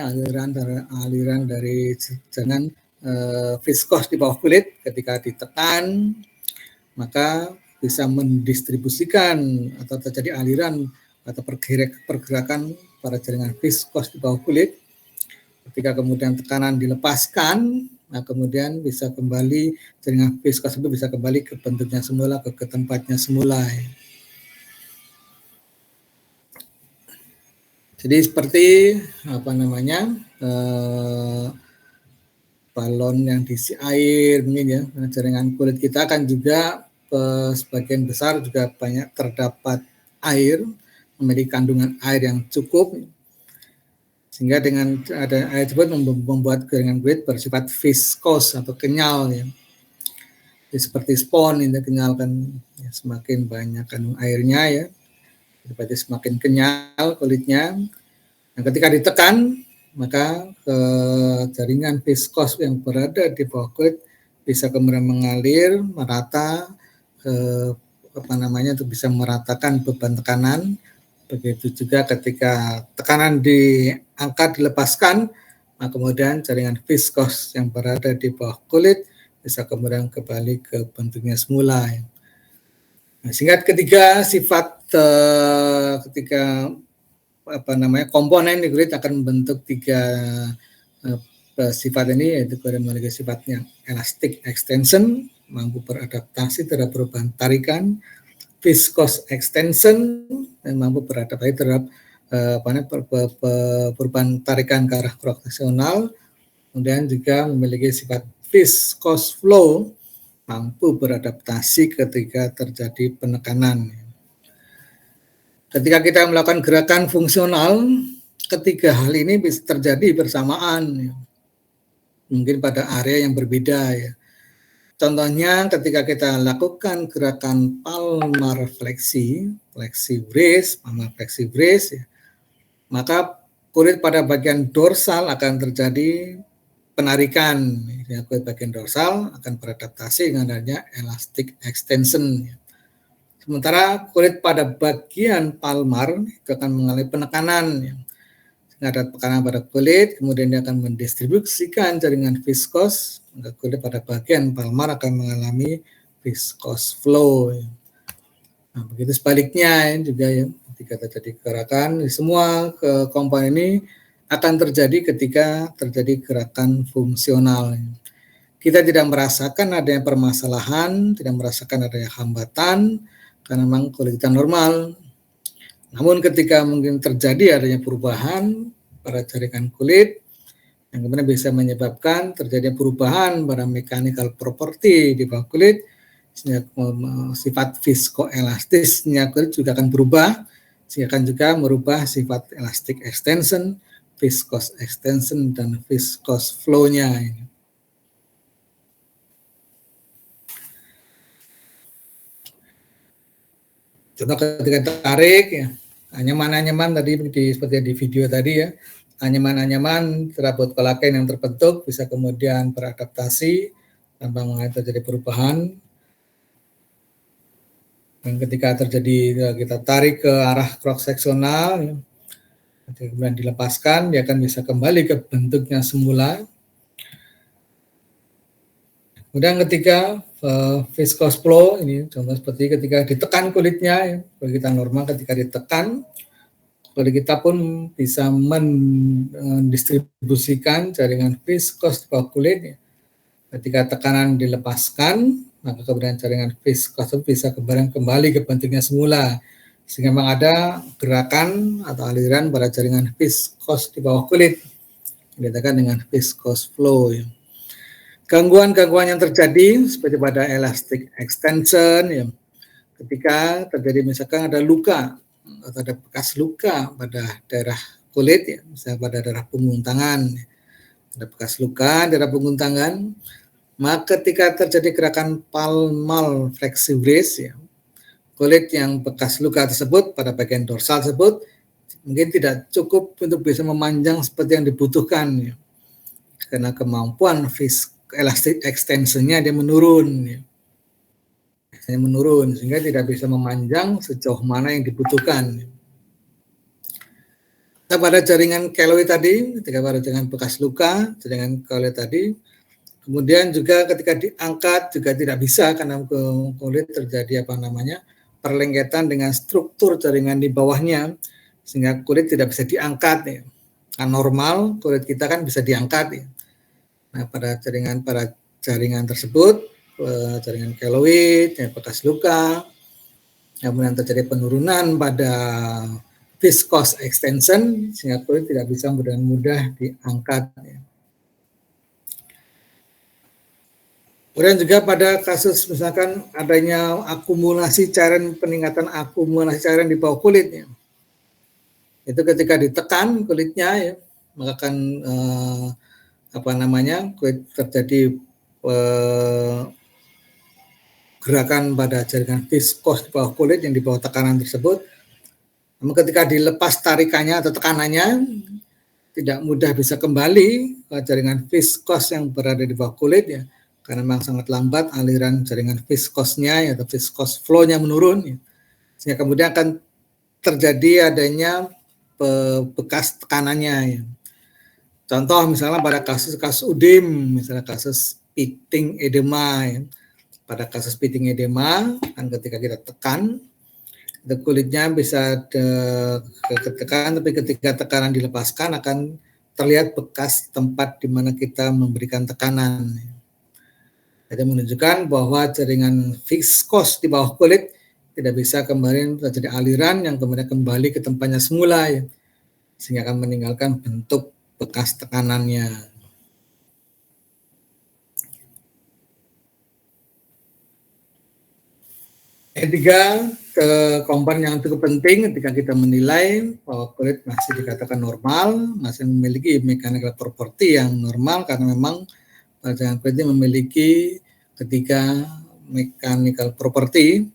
dari jaringan viskos di bawah kulit ketika ditekan maka bisa mendistribusikan atau terjadi aliran atau pergerakan pada jaringan viskos di bawah kulit. Ketika kemudian tekanan dilepaskan, nah kemudian bisa kembali jaringan viskos itu bisa kembali ke bentuknya semula, ke tempatnya semula. Jadi seperti balon yang diisi air mungkin ya, jaringan kulit kita kan juga sebagian besar juga banyak terdapat air, memiliki kandungan air yang cukup, sehingga dengan ada air tersebut membuat jaringan kulit bersifat viskos atau kenyal ya. Jadi seperti spons ini kenyal kan ya, semakin banyak kandung airnya ya, berarti semakin kenyal kulitnya. Nah, ketika ditekan, maka jaringan viskos yang berada di bawah kulit bisa kemudian mengalir merata untuk bisa meratakan beban tekanan. Begitu juga ketika tekanan diangkat dilepaskan, nah kemudian jaringan viskos yang berada di bawah kulit bisa kemudian kembali ke bentuknya semula. Nah, sehingga ketiga sifat ketika komponen di kulit akan membentuk tiga sifat ini, yaitu memiliki sifatnya elastic extension, mampu beradaptasi terhadap perubahan tarikan, viscous extension, dan mampu beradaptasi terhadap perubahan tarikan ke arah cross seksional, kemudian juga memiliki sifat viscous flow, mampu beradaptasi ketika terjadi penekanan. Ketika kita melakukan gerakan fungsional, ketiga hal ini bisa terjadi bersamaan, mungkin pada area yang berbeda ya. Contohnya ketika kita lakukan gerakan palmar flexi brace ya, maka kulit pada bagian dorsal akan terjadi penarikan. Ya, kulit bagian dorsal akan beradaptasi dengan adanya elastic extension ya. Sementara kulit pada bagian palmar itu akan mengalami penekanan. Ada tekanan pada kulit, kemudian dia akan mendistribusikan jaringan viskos. Kulit pada bagian palmar akan mengalami viscous flow. Nah, begitu sebaliknya juga ya, ketika terjadi gerakan, semua komponen ini akan terjadi ketika terjadi gerakan fungsional. Kita tidak merasakan adanya permasalahan, tidak merasakan adanya hambatan, karena memang kulit kita normal. Namun ketika mungkin terjadi adanya perubahan pada jaringan kulit, yang kemudian bisa menyebabkan terjadinya perubahan pada mechanical property di bawah kulit, sehingga sifat viskoelastisnya kulit juga akan berubah, sehingga akan juga merubah sifat elastic extension, viscous extension, dan viscous flow-nya. Contoh ketika tarik ya, anyaman-anyaman tadi seperti di video tadi ya, anyaman-anyaman serabut kolagen yang terbentuk bisa kemudian beradaptasi tanpa terjadi perubahan. Dan ketika terjadi kita tarik ke arah cross seksional, ya, kemudian dilepaskan, dia akan bisa kembali ke bentuknya semula. Kemudian ketika viscous flow, ini contoh seperti ketika ditekan kulitnya, ya, kulit kita normal ketika ditekan, kulit kita pun bisa mendistribusikan jaringan viscous di bawah kulit. Ya. Ketika tekanan dilepaskan, maka kemudian jaringan viscous bisa kembali ke bentuknya semula. Sehingga memang ada gerakan atau aliran pada jaringan viscous di bawah kulit. Dikatakan dengan viscous flow. Ya. Gangguan-gangguan yang terjadi seperti pada elastic extension, ya, ketika terjadi misalkan ada luka atau ada bekas luka pada daerah kulit, ya, misalnya pada daerah punggung tangan, ada bekas luka di daerah punggung tangan, maka ketika terjadi gerakan palmar flexibris, ya, kulit yang bekas luka tersebut pada bagian dorsal tersebut mungkin tidak cukup untuk bisa memanjang seperti yang dibutuhkan, ya, karena kemampuan elastic extensionnya dia menurun, ya. Menurun sehingga tidak bisa memanjang sejauh mana yang dibutuhkan. Nah, pada jaringan keloid tadi, ketika pada jaringan bekas luka, jaringan keloid tadi, kemudian juga ketika diangkat juga tidak bisa karena kulit terjadi perlengketan dengan struktur jaringan di bawahnya, sehingga kulit tidak bisa diangkat. Ya. Kan normal kulit kita kan bisa diangkat. Ya. Nah, pada jaringan tersebut, jaringan keloid, ya, bekas luka, kemudian terjadi penurunan pada viscous extension, sehingga kulit tidak bisa dengan mudah diangkat. Ya. Kemudian juga pada kasus misalkan adanya akumulasi cairan, peningkatan akumulasi cairan di bawah kulit, ya. Itu ketika ditekan kulitnya, ya, maka akan kulit terjadi gerakan pada jaringan viscous di bawah kulit yang di bawah tekanan tersebut. Namun ketika dilepas tarikannya atau tekanannya, tidak mudah bisa kembali ke jaringan viscous yang berada di bawah kulit, ya, karena memang sangat lambat aliran jaringan viscosnya, atau viscous flow-nya menurun, ya. Sehingga kemudian akan terjadi adanya bekas tekanannya, ya. Contoh misalnya pada kasus UDIM, misalnya kasus pitting edema, ya. Pada kasus pitting edema, kan ketika kita tekan, kulitnya bisa ketekan, tapi ketika tekanan dilepaskan akan terlihat bekas tempat di mana kita memberikan tekanan. Jadi menunjukkan bahwa jaringan viscous di bawah kulit tidak bisa kembali terjadi aliran yang kemudian kembali ke tempatnya semula, ya. Sehingga akan meninggalkan bentuk bekas tekanannya. Ketiga, komponen yang cukup penting ketika kita menilai bahwa kulit masih dikatakan normal, masih memiliki mechanical property yang normal, karena memang jaringan kulit memiliki ketiga mechanical property,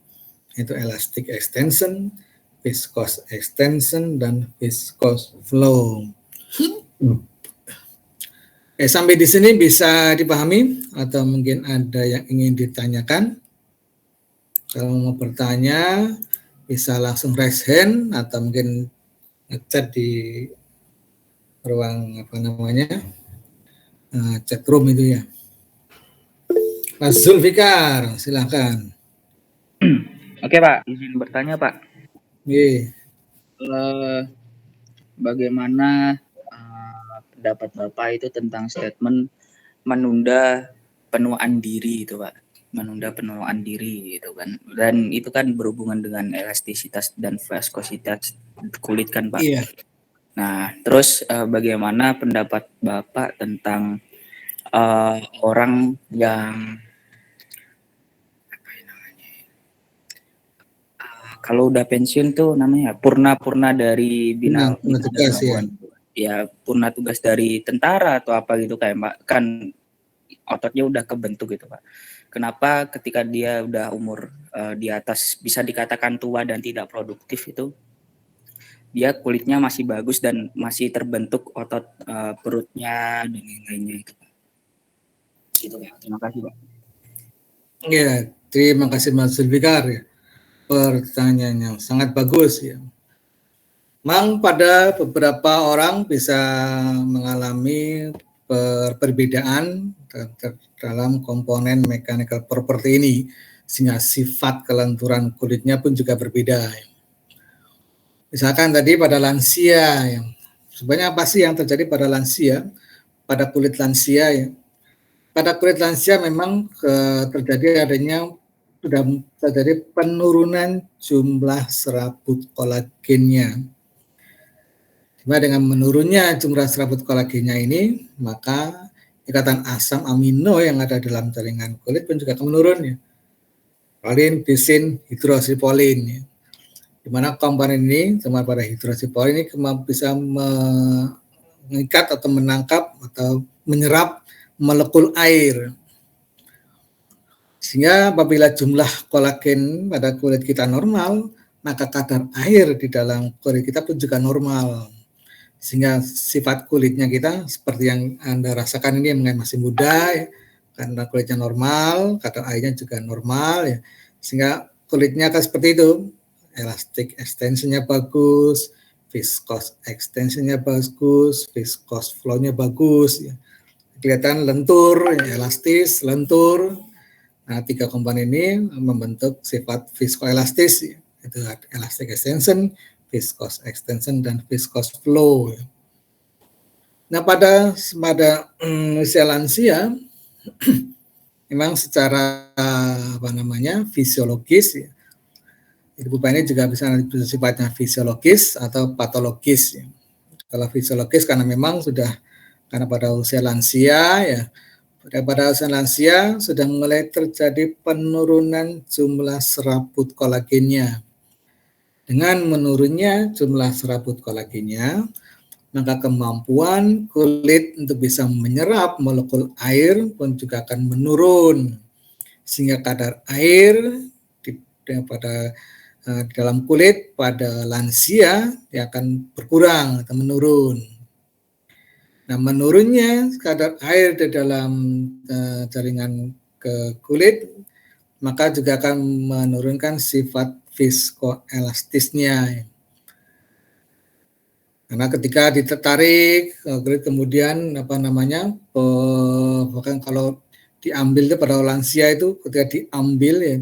yaitu elastic extension, viscous extension, dan viscous flow. Sampai di sini bisa dipahami atau mungkin ada yang ingin ditanyakan? Kalau mau bertanya bisa langsung raise hand atau mungkin ngechat di ruang chat room itu, ya. Mas Zulfikar, silakan. Oke Pak, izin bertanya Pak. Bagaimana pendapat Bapak itu tentang statement menunda penuaan diri itu Pak? Menunda penuaan diri gitu kan, dan itu kan berhubungan dengan elastisitas dan viskositas kulit kan Pak. Iya. Nah terus bagaimana pendapat Bapak tentang orang yang kalau udah pensiun tuh namanya purna dari bina tugas, ya. Ya purna tugas dari tentara atau apa gitu kayak Pak, kan ototnya udah kebentuk gitu Pak. kenapa ketika dia udah umur di atas bisa dikatakan tua dan tidak produktif itu dia kulitnya masih bagus dan masih terbentuk otot perutnya dan lain-lainnya itu. Gitu ya. Terima kasih, Pak. Ya, terima kasih Mas Zulfikar ya. Pertanyaan yang sangat bagus ya. Memang pada beberapa orang bisa mengalami perbedaan dalam komponen mechanical property ini, sehingga sifat kelenturan kulitnya pun juga berbeda. Misalkan tadi pada lansia, yang sebenarnya apa sih yang terjadi pada lansia, pada kulit lansia ya? Pada kulit lansia memang terjadi sudah terjadi penurunan jumlah serabut kolagennya. Cuma dengan menurunnya jumlah serabut kolagennya ini, maka ikatan asam amino yang ada dalam jaringan kulit pun juga akan menurun ya. Polin, bisin, hidroksipolin ya. Di mana komponen ini sama pada hidroksipolin ini bisa mengikat atau menangkap atau menyerap molekul air. Sehingga apabila jumlah kolagen pada kulit kita normal, maka kadar air di dalam kulit kita pun juga normal. Sehingga sifat kulitnya kita seperti yang Anda rasakan ini yang masih muda ya, karena kulitnya normal, kadar airnya juga normal ya. Sehingga kulitnya akan seperti itu. Elastic extensionnya bagus, viscous extensionnya bagus, viscous flow-nya bagus ya. Kelihatan lentur, ya, elastis, lentur. Nah, 3 komponen ini membentuk sifat viscoelastis ya. Itu elastic extension, viscous extension, dan viscous flow. Nah, pada usia lansia, memang secara fisiologis, ya, perubahan ini juga bisa sifatnya fisiologis atau patologis. Ya. Kalau fisiologis karena memang karena pada usia lansia, ya, pada usia lansia sudah mulai terjadi penurunan jumlah serabut kolagennya. Dengan menurunnya jumlah serabut kolagennya, maka kemampuan kulit untuk bisa menyerap molekul air pun juga akan menurun. Sehingga kadar air di dalam kulit pada lansia dia akan berkurang atau menurun. Nah, menurunnya kadar air di dalam jaringan ke kulit, maka juga akan menurunkan sifat viskoelastisnya. Karena ketika ditarik, kemudian bahkan kalau diambil itu pada lansia itu ketika diambil ya,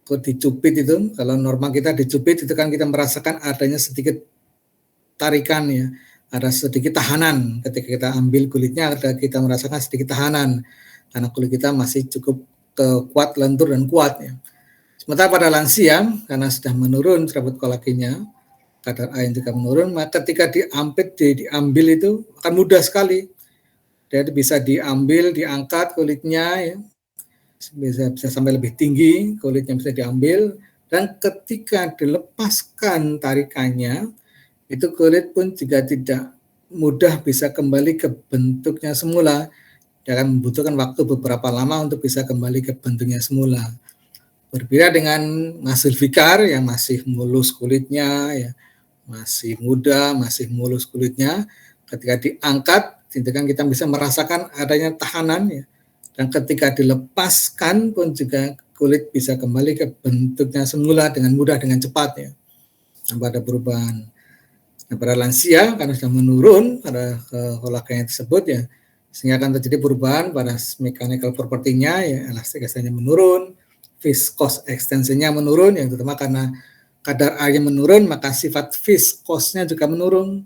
dicubit itu, kalau normal kita dicubit itu kan kita merasakan adanya sedikit tarikan ya, ada sedikit tahanan ketika kita ambil kulitnya, kita merasakan sedikit tahanan karena kulit kita masih cukup kuat, lentur dan kuat ya. Sementara pada lansia karena sudah menurun serabut kolagennya, kadar air juga menurun, maka ketika diambil itu akan mudah sekali. Jadi bisa diambil, diangkat kulitnya ya. Bisa sampai lebih tinggi, kulitnya bisa diambil, dan ketika dilepaskan tarikannya, itu kulit pun juga tidak mudah bisa kembali ke bentuknya semula. Dia akan membutuhkan waktu beberapa lama untuk bisa kembali ke bentuknya semula. Berbeda dengan Mas Zulfikar yang masih mulus kulitnya, ya, masih muda, masih mulus kulitnya, ketika diangkat, itu kan kita bisa merasakan adanya tahanan, ya. Dan ketika dilepaskan pun juga kulit bisa kembali ke bentuknya semula dengan mudah, dengan cepat ya. Tanpa ada perubahan. Nah, pada lansia karena sudah menurun pada kolagen tersebut ya, sehingga akan terjadi perubahan pada mechanical property-nya ya, elastic extension menurun, viscous extension-nya menurun ya, terutama karena kadar airnya menurun maka sifat viscous-nya juga menurun.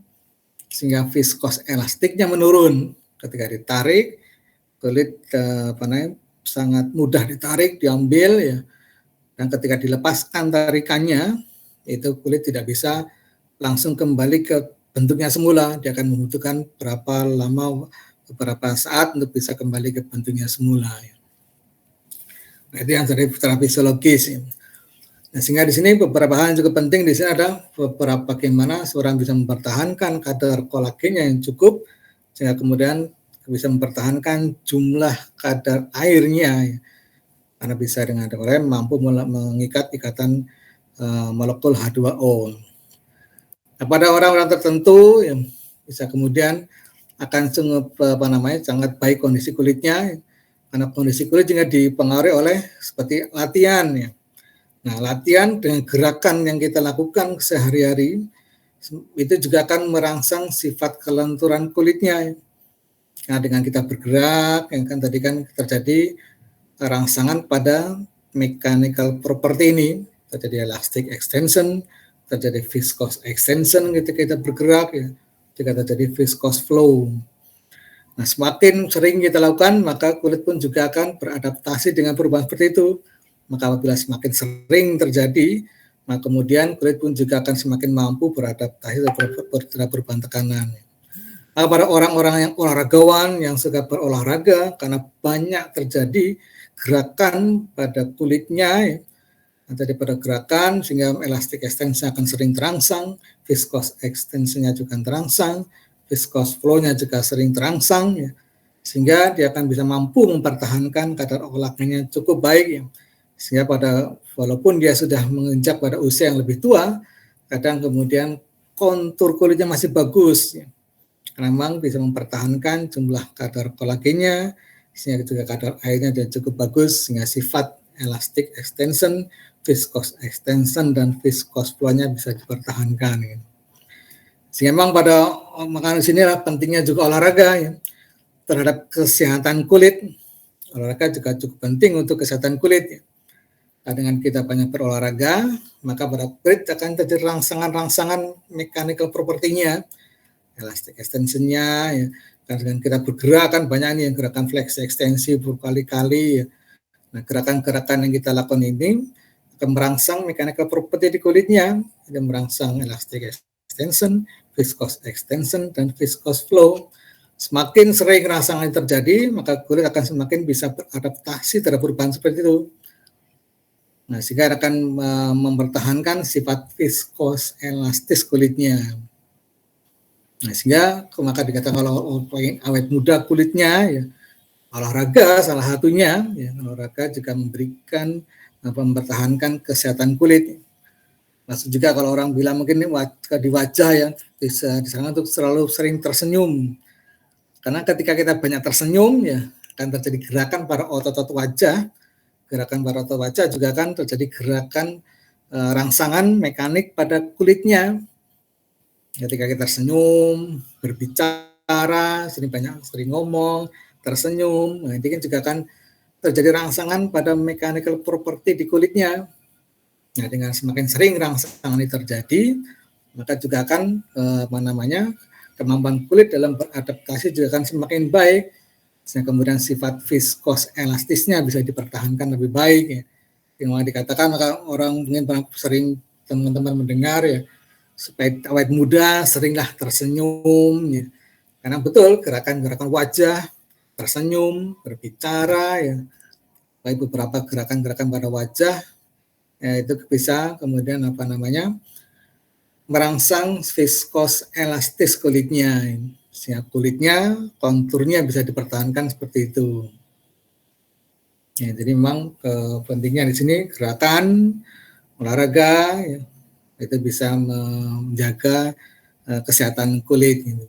Sehingga viscous elastiknya menurun. Ketika ditarik kulit sangat mudah ditarik, diambil ya. Dan ketika dilepaskan tarikannya, itu kulit tidak bisa langsung kembali ke bentuknya semula. Dia akan membutuhkan beberapa saat untuk bisa kembali ke bentuknya semula. Ya. Nah, itu yang dari secara fisiologis. Ya. Nah, sehingga di sini beberapa hal yang cukup penting di sini ada beberapa bagaimana seorang bisa mempertahankan kadar kolagennya yang cukup, sehingga kemudian bisa mempertahankan jumlah kadar airnya. Ya. karena bisa dengan mampu mengikat ikatan molekul H2O. Nah, pada orang-orang tertentu yang bisa kemudian akan sangat baik kondisi kulitnya, karena kondisi kulit juga dipengaruhi oleh seperti latihan ya. Nah, latihan dengan gerakan yang kita lakukan sehari-hari itu juga akan merangsang sifat kelenturan kulitnya. Nah, dengan kita bergerak, yang kan tadi kan terjadi rangsangan pada mechanical property ini, terjadi elastic extension, terjadi viscous extension ketika kita bergerak ya, juga terjadi viscous flow. Nah, semakin sering kita lakukan, maka kulit pun juga akan beradaptasi dengan perubahan seperti itu. Maka apabila semakin sering terjadi, maka kemudian kulit pun juga akan semakin mampu beradaptasi terhadap perubahan tekanan. Nah, pada orang-orang yang olahragawan, yang suka berolahraga, karena banyak terjadi gerakan pada kulitnya, jadi pada gerakan, sehingga elastic extension akan sering terangsang, viscous extension-nya juga terangsang, viscous flow-nya juga sering terangsang, ya, sehingga dia akan bisa mampu mempertahankan kadar olahraganya cukup baik, ya, sehingga walaupun dia sudah menginjak pada usia yang lebih tua, kadang kemudian kontur kulitnya masih bagus, ya, karena memang bisa mempertahankan jumlah kadar kolagennya, sehingga juga kadar airnya dia cukup bagus, sehingga sifat elastic extension, viscous extension, dan viscous flow-nya bisa dipertahankan. Ya. Sehingga memang pada makanan sini pentingnya juga olahraga ya, terhadap kesehatan kulit. Olahraga juga cukup penting untuk kesehatan kulit. Ya. Nah, dengan kita banyak berolahraga, maka pada kulit akan terjadi rangsangan-rangsangan mechanical property-nya, elastic extension-nya, ya. Karena dengan kita bergerak kan banyak nih yang gerakan fleksi ekstensi berkali-kali. Ya. Nah, gerakan-gerakan yang kita lakukan ini akan merangsang mechanical property di kulitnya, dan merangsang elastic extension, viscous extension, dan viscous flow. Semakin sering rangsangan terjadi, maka kulit akan semakin bisa beradaptasi terhadap perubahan seperti itu. Nah, sehingga akan mempertahankan sifat viscous elastis kulitnya. Nah, sehingga maka dikatakan kalau awet muda kulitnya, ya, olahraga salah satunya, ya, olahraga juga memberikan mempertahankan kesehatan kulit. Maksud juga kalau orang bilang mungkin di wajah ya, bisa disana untuk selalu sering tersenyum. Karena ketika kita banyak tersenyum ya akan terjadi gerakan pada otot-otot wajah. Gerakan pada otot wajah juga akan terjadi gerakan rangsangan mekanik pada kulitnya. Ketika kita tersenyum, berbicara, sering ngomong, tersenyum, nah, ini kan juga akan terjadi rangsangan pada mechanical property di kulitnya. Nah, dengan semakin sering rangsangan ini terjadi, maka juga akan kemampuan kulit dalam beradaptasi juga akan semakin baik, sehingga kemudian sifat viscous elastisnya bisa dipertahankan lebih baik. Ya. Yang dikatakan maka orang mungkin sering teman-teman mendengar ya, supaya awet muda seringlah tersenyum. Ya. Karena betul gerakan-gerakan wajah, tersenyum, berbicara, ya, baik beberapa gerakan-gerakan pada wajah, ya, itu bisa kemudian merangsang viscous elastis kulitnya, sehingga kulitnya, konturnya bisa dipertahankan seperti itu. Ya, jadi memang pentingnya di sini gerakan, olahraga, ya, itu bisa menjaga kesehatan kulit. Gitu.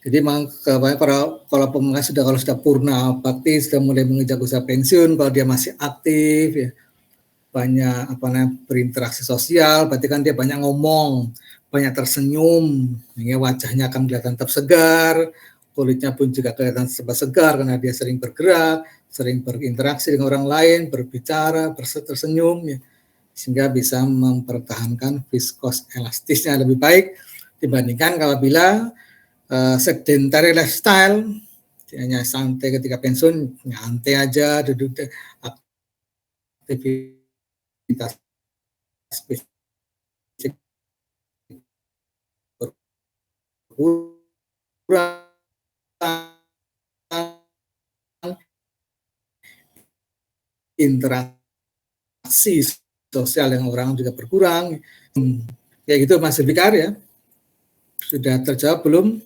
Jadi memang kalau pemula kalau sudah purna bakti, sudah mulai mengejar usia pensiun, kalau dia masih aktif, ya, banyak berinteraksi sosial, berarti kan dia banyak ngomong, banyak tersenyum, sehingga wajahnya akan kelihatan tetap segar, kulitnya pun juga kelihatan segar karena dia sering bergerak, sering berinteraksi dengan orang lain, berbicara, tersenyum, ya, sehingga bisa mempertahankan viscous elastisnya lebih baik dibandingkan apabila sedentary lifestyle, hanya santai ketika pensiun, nyantai aja, duduk aktivitas fisik berkurang, interaksi sosial yang orang juga berkurang. Ya gitu Mas Fikar ya. Sudah terjawab belum?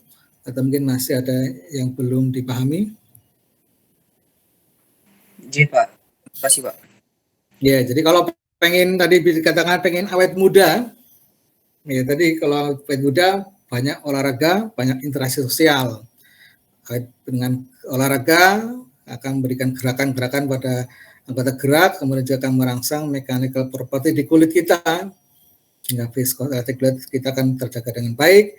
Atau mungkin masih ada yang belum dipahami? J Pak. Terima kasih Pak. Ya, jadi kalau pengen tadi dikatakan pengen awet muda, ya tadi kalau awet muda banyak olahraga, banyak interaksi sosial. Dengan olahraga akan memberikan gerakan-gerakan pada anggota gerak, kemudian juga akan merangsang mechanical property di kulit kita, sehingga viscosity kulit kita akan terjaga dengan baik.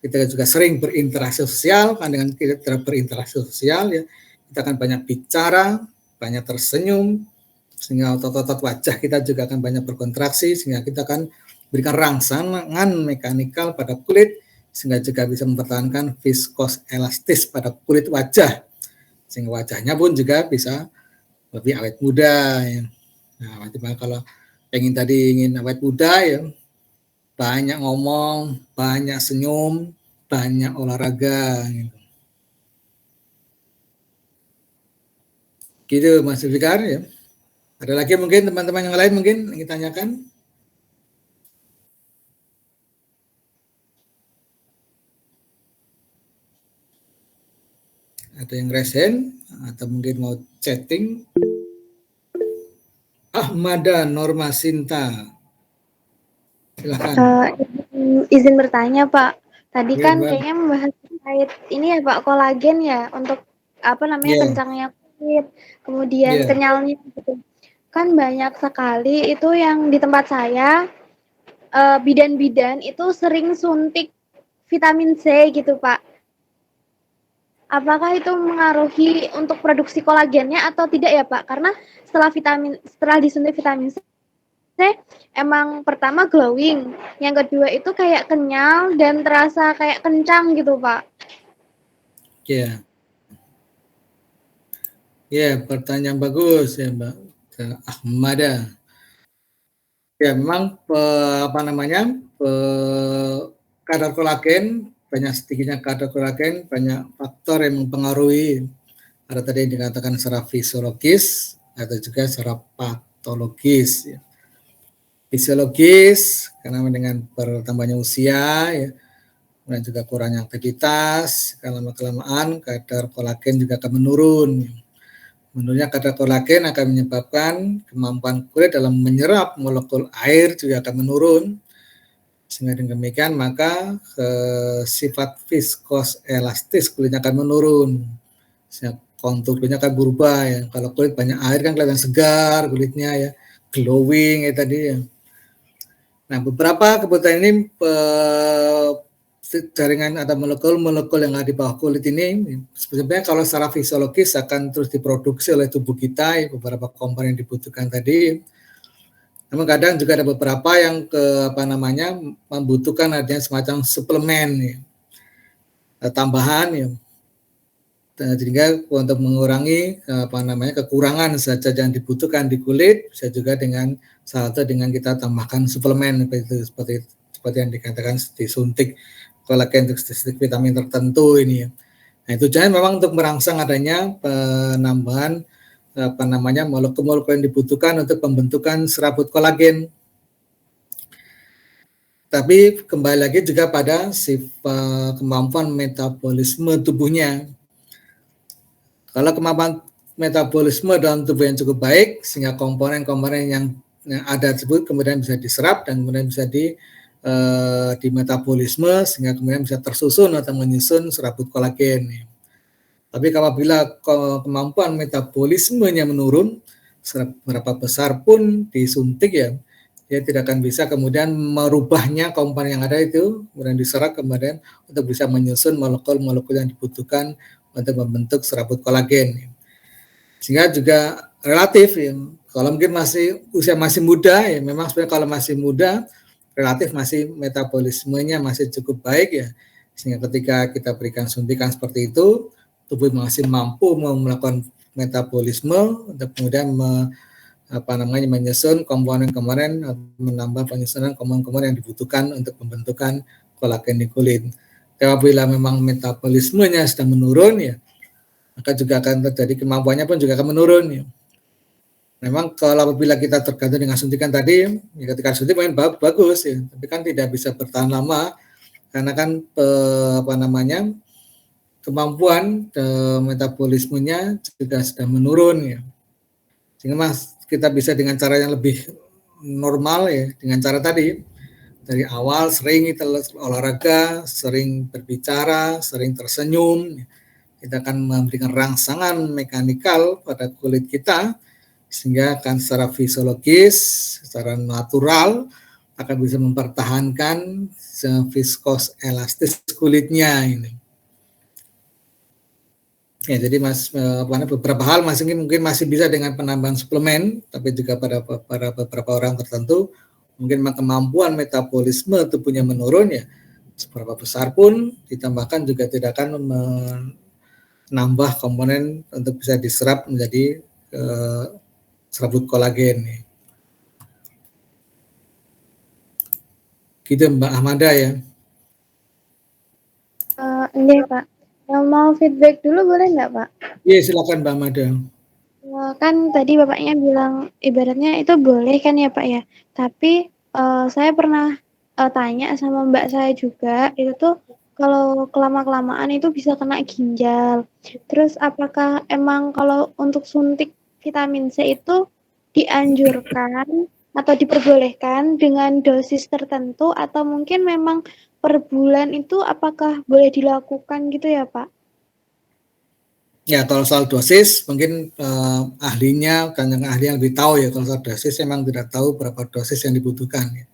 Kita juga sering berinteraksi sosial, kan dengan kita berinteraksi sosial ya, kita akan banyak bicara, banyak tersenyum, sehingga otot-otot wajah kita juga akan banyak berkontraksi, sehingga kita akan berikan rangsangan mekanikal pada kulit, sehingga juga bisa mempertahankan viskos elastis pada kulit wajah, sehingga wajahnya pun juga bisa lebih awet muda ya. Nah, kalau ingin awet muda ya, banyak ngomong, banyak senyum, banyak olahraga gitu. Gitu Mas Fikar ya. Ada lagi mungkin teman-teman yang lain mungkin ingin tanyakan? Ada yang resen atau mungkin mau chatting? Ahmada Norma Sinta. Silakan. Izin bertanya Pak. Tadi Ya, kan Bang. kayaknya membahas terkait ini ya Pak, kolagen ya untuk apa namanya Ya. kencangnya kulit, kemudian Ya. kenyalnya gitu. Kan banyak sekali itu yang di tempat saya bidan-bidan itu sering suntik vitamin C gitu Pak. Apakah itu mengaruhi untuk produksi kolagennya atau tidak ya Pak? Karena setelah disuntik vitamin C emang pertama glowing, yang kedua itu kayak kenyal dan terasa kayak kencang gitu Pak. Ya. Ya, pertanyaan bagus ya Mbak Ahmada. Ya, memang kadar kolagen, banyak sedikitnya kadar kolagen, banyak faktor yang mempengaruhi. Ada tadi yang dikatakan secara fisiologis atau juga secara patologis. Ya. Fisiologis karena dengan bertambahnya usia, ya, dan juga kurangnya aktivitas, lama-kelamaan kadar kolagen juga akan menurun. Menurunnya kadar kolagen akan menyebabkan kemampuan kulit dalam menyerap molekul air juga akan menurun. Sehingga dengan demikian maka sifat viskos elastis kulitnya akan menurun. Sehingga kontur kulitnya akan berubah ya. Kalau kulit banyak air kan kelihatan segar kulitnya ya, glowing ya tadi ya. Nah, beberapa kebutuhan ini jaringan atau molekul-molekul yang ada di bawah kulit ini sebenarnya kalau secara fisiologis akan terus diproduksi oleh tubuh kita ya, beberapa komponen yang dibutuhkan tadi. Namun kadang juga ada beberapa yang membutuhkan adanya semacam suplemen ya, tambahan ya. Sehingga untuk mengurangi kekurangan zat-zat yang dibutuhkan di kulit, bisa juga dengan salah satu dengan kita tambahkan suplemen seperti yang dikatakan disuntik kolagen untuk vitamin tertentu ini ya. Nah, tujuannya memang untuk merangsang adanya penambahan molekul-molekul yang dibutuhkan untuk pembentukan serabut kolagen. Tapi kembali lagi juga pada sifat kemampuan metabolisme tubuhnya. Kalau kemampuan metabolisme dalam tubuh yang cukup baik, sehingga komponen-komponen yang ada tersebut kemudian bisa diserap dan kemudian bisa di metabolisme, sehingga kemudian bisa tersusun atau menyusun serabut kolagen. Tapi apabila kemampuan metabolismenya menurun, seberapa besar pun disuntik ya, dia tidak akan bisa kemudian merubahnya komponen yang ada itu, kemudian diserap kemudian untuk bisa menyusun molekul-molekul yang dibutuhkan untuk membentuk serabut kolagen. Sehingga juga relatif ya, kalau mungkin usia masih muda ya, memang sebenarnya kalau masih muda relatif masih metabolismenya masih cukup baik ya, sehingga ketika kita berikan suntikan seperti itu, tubuh masih mampu melakukan metabolisme untuk kemudian menyusun komponen-komponen, menambah penyusunan komponen-komponen yang dibutuhkan untuk pembentukan kolagen di kulit. Apabila memang metabolismenya sedang menurun ya, maka juga akan terjadi kemampuannya pun juga akan menurun ya. Memang kalau apabila kita tergantung dengan suntikan tadi, ya ketika suntik main bagus ya, tapi kan tidak bisa bertahan lama karena kan kemampuan metabolismenya juga sedang menurun ya. Sehingga Mas kita bisa dengan cara yang lebih normal ya, dengan cara tadi dari awal sering kita olahraga, sering berbicara, sering tersenyum, kita akan memberikan rangsangan mekanikal pada kulit kita sehingga akan secara fisiologis, secara natural akan bisa mempertahankan viskos elastis kulitnya ini. Ya, jadi beberapa hal mungkin masih bisa dengan penambahan suplemen, tapi juga pada beberapa orang tertentu mungkin kemampuan metabolisme tubuhnya menurun ya, seberapa besar pun ditambahkan juga tidak akan menambah komponen untuk bisa diserap menjadi serabut kolagen. Gitu Mbak Ahmada ya. Iya Pak. Mau feedback dulu boleh nggak Pak? Iya silakan Mbak Ahmada. Kan tadi Bapaknya bilang ibaratnya itu boleh kan ya Pak ya. Tapi saya pernah tanya sama Mbak saya juga, itu tuh kalau kelamaan itu bisa kena ginjal. Terus apakah emang kalau untuk suntik vitamin C itu dianjurkan atau diperbolehkan dengan dosis tertentu atau mungkin memang per bulan itu apakah boleh dilakukan gitu ya Pak? Ya kalau soal dosis mungkin ahlinya kan yang ahli yang lebih tahu ya. Kalau soal dosis memang tidak tahu berapa dosis yang dibutuhkan ya.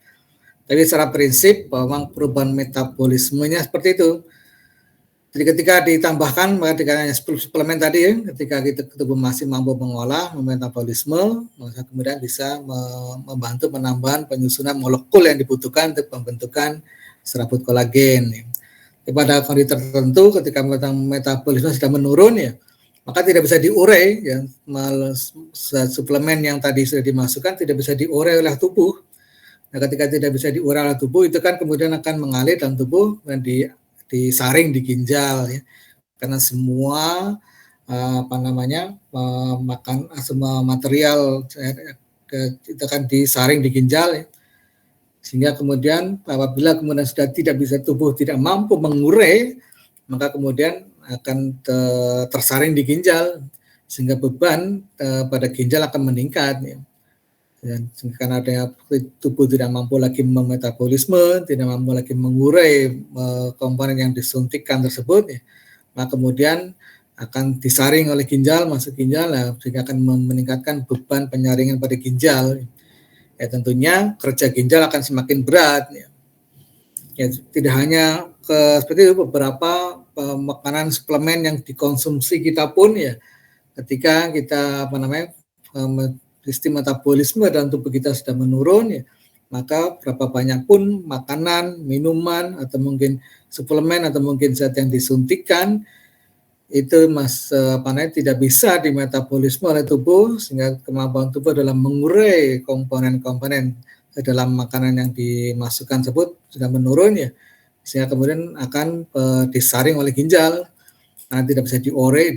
Tapi secara prinsip memang perubahan metabolismenya seperti itu. Jadi ketika ditambahkan dengan suplemen tadi ya, ketika kita tubuh masih mampu mengolah metabolisme, maka kemudian bisa membantu penambahan penyusunan molekul yang dibutuhkan untuk pembentukan serabut kolagen. Pada kondisi tertentu ketika metabolisme sudah menurun ya, maka tidak bisa diurai ya, suplemen yang tadi sudah dimasukkan tidak bisa diurai oleh tubuh. Nah, ketika tidak bisa diurai oleh tubuh itu kan kemudian akan mengalir dalam tubuh dan disaring di ginjal ya. Karena semua semua material itu akan disaring di ginjal ya. Sehingga kemudian apabila kemudian sudah tidak bisa tubuh tidak mampu mengurai, maka kemudian akan tersaring di ginjal sehingga beban pada ginjal akan meningkat ya. Dan karena adanya tubuh tidak mampu lagi memetabolisme, tidak mampu lagi mengurai komponen yang disuntikkan tersebut ya, maka kemudian akan disaring oleh ginjal, masuk ginjal sehingga akan meningkatkan beban penyaringan pada ginjal. Ya tentunya kerja ginjal akan semakin berat ya. Ya tidak hanya seperti itu, beberapa makanan suplemen yang dikonsumsi kita pun ya ketika kita sistem metabolisme dalam tubuh kita sudah menurun ya, maka berapa banyak pun makanan, minuman atau mungkin suplemen atau mungkin zat yang disuntikkan itu tidak bisa dimetabolisme oleh tubuh sehingga kemampuan tubuh dalam mengurai komponen-komponen dalam makanan yang dimasukkan tersebut sudah menurun ya, sehingga kemudian akan disaring oleh ginjal. Nah, tidak bisa diurai,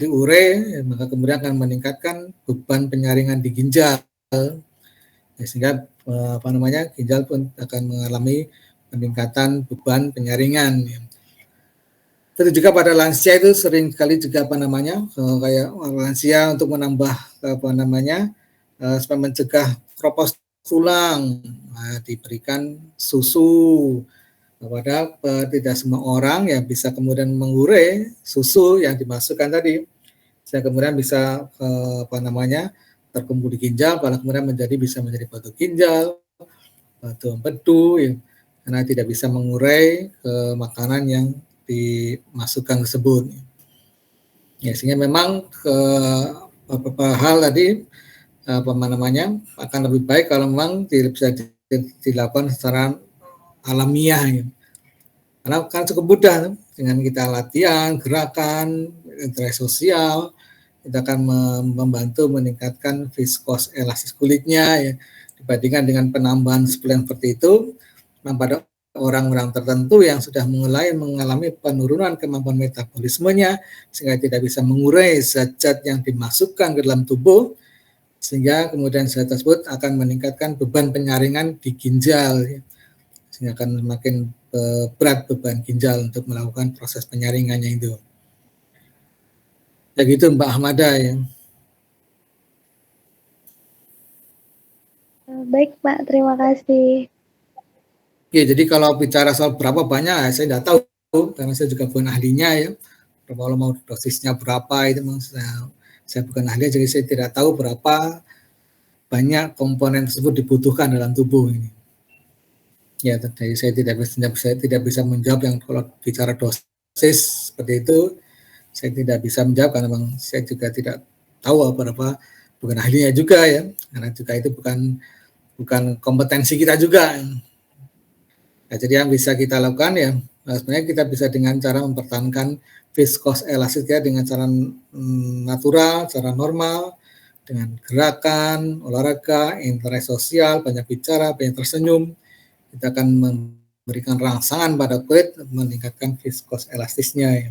maka kemudian akan meningkatkan beban penyaringan di ginjal, ya, sehingga ginjal pun akan mengalami peningkatan beban penyaringan. Ya. Terus juga pada lansia itu sering sekali juga kayak lansia untuk menambah supaya mencegah kropos tulang, diberikan susu. Padahal tidak semua orang yang bisa kemudian mengurai susu yang dimasukkan tadi, sehingga kemudian bisa terkumpul di ginjal, pada kemudian bisa menjadi batu ginjal, batu empedu, ya, karena tidak bisa mengurai makanan yang dimasukkan tersebut. Ya, sehingga memang beberapa hal tadi akan lebih baik kalau memang bisa dilakukan secara alamiah ya. Karena kan cukup mudah dengan kita latihan, gerakan, interaksi sosial, kita akan membantu meningkatkan viskos elastis kulitnya ya. Dibandingkan dengan penambahan suplemen seperti itu, pada orang-orang tertentu yang sudah mulai mengalami penurunan kemampuan metabolismenya sehingga tidak bisa mengurai zat-zat yang dimasukkan ke dalam tubuh, sehingga kemudian zat tersebut akan meningkatkan beban penyaringan di ginjal ya. Sehingga akan semakin berat beban ginjal untuk melakukan proses penyaringannya itu. Ya gitu Mbak Ahmada ya. Baik Pak, terima kasih. Ya, jadi kalau bicara soal berapa banyak, saya tidak tahu karena saya juga bukan ahlinya ya. Kalau mau dosisnya berapa itu saya bukan ahli, jadi saya tidak tahu berapa banyak komponen tersebut dibutuhkan dalam tubuh ini. Ya, jadi saya tidak bisa menjawab yang kalau bicara dosis seperti itu, saya tidak bisa menjawab karena memang saya juga tidak tahu berapa, bukan ahlinya juga ya, karena juga itu bukan kompetensi kita juga. Nah, jadi yang bisa kita lakukan ya, sebenarnya kita bisa dengan cara mempertahankan viskos elastiknya dengan cara natural, cara normal, dengan gerakan, olahraga, interaksi sosial, banyak bicara, banyak tersenyum. Kita akan memberikan rangsangan pada kulit, meningkatkan viskos elastisnya. Ya.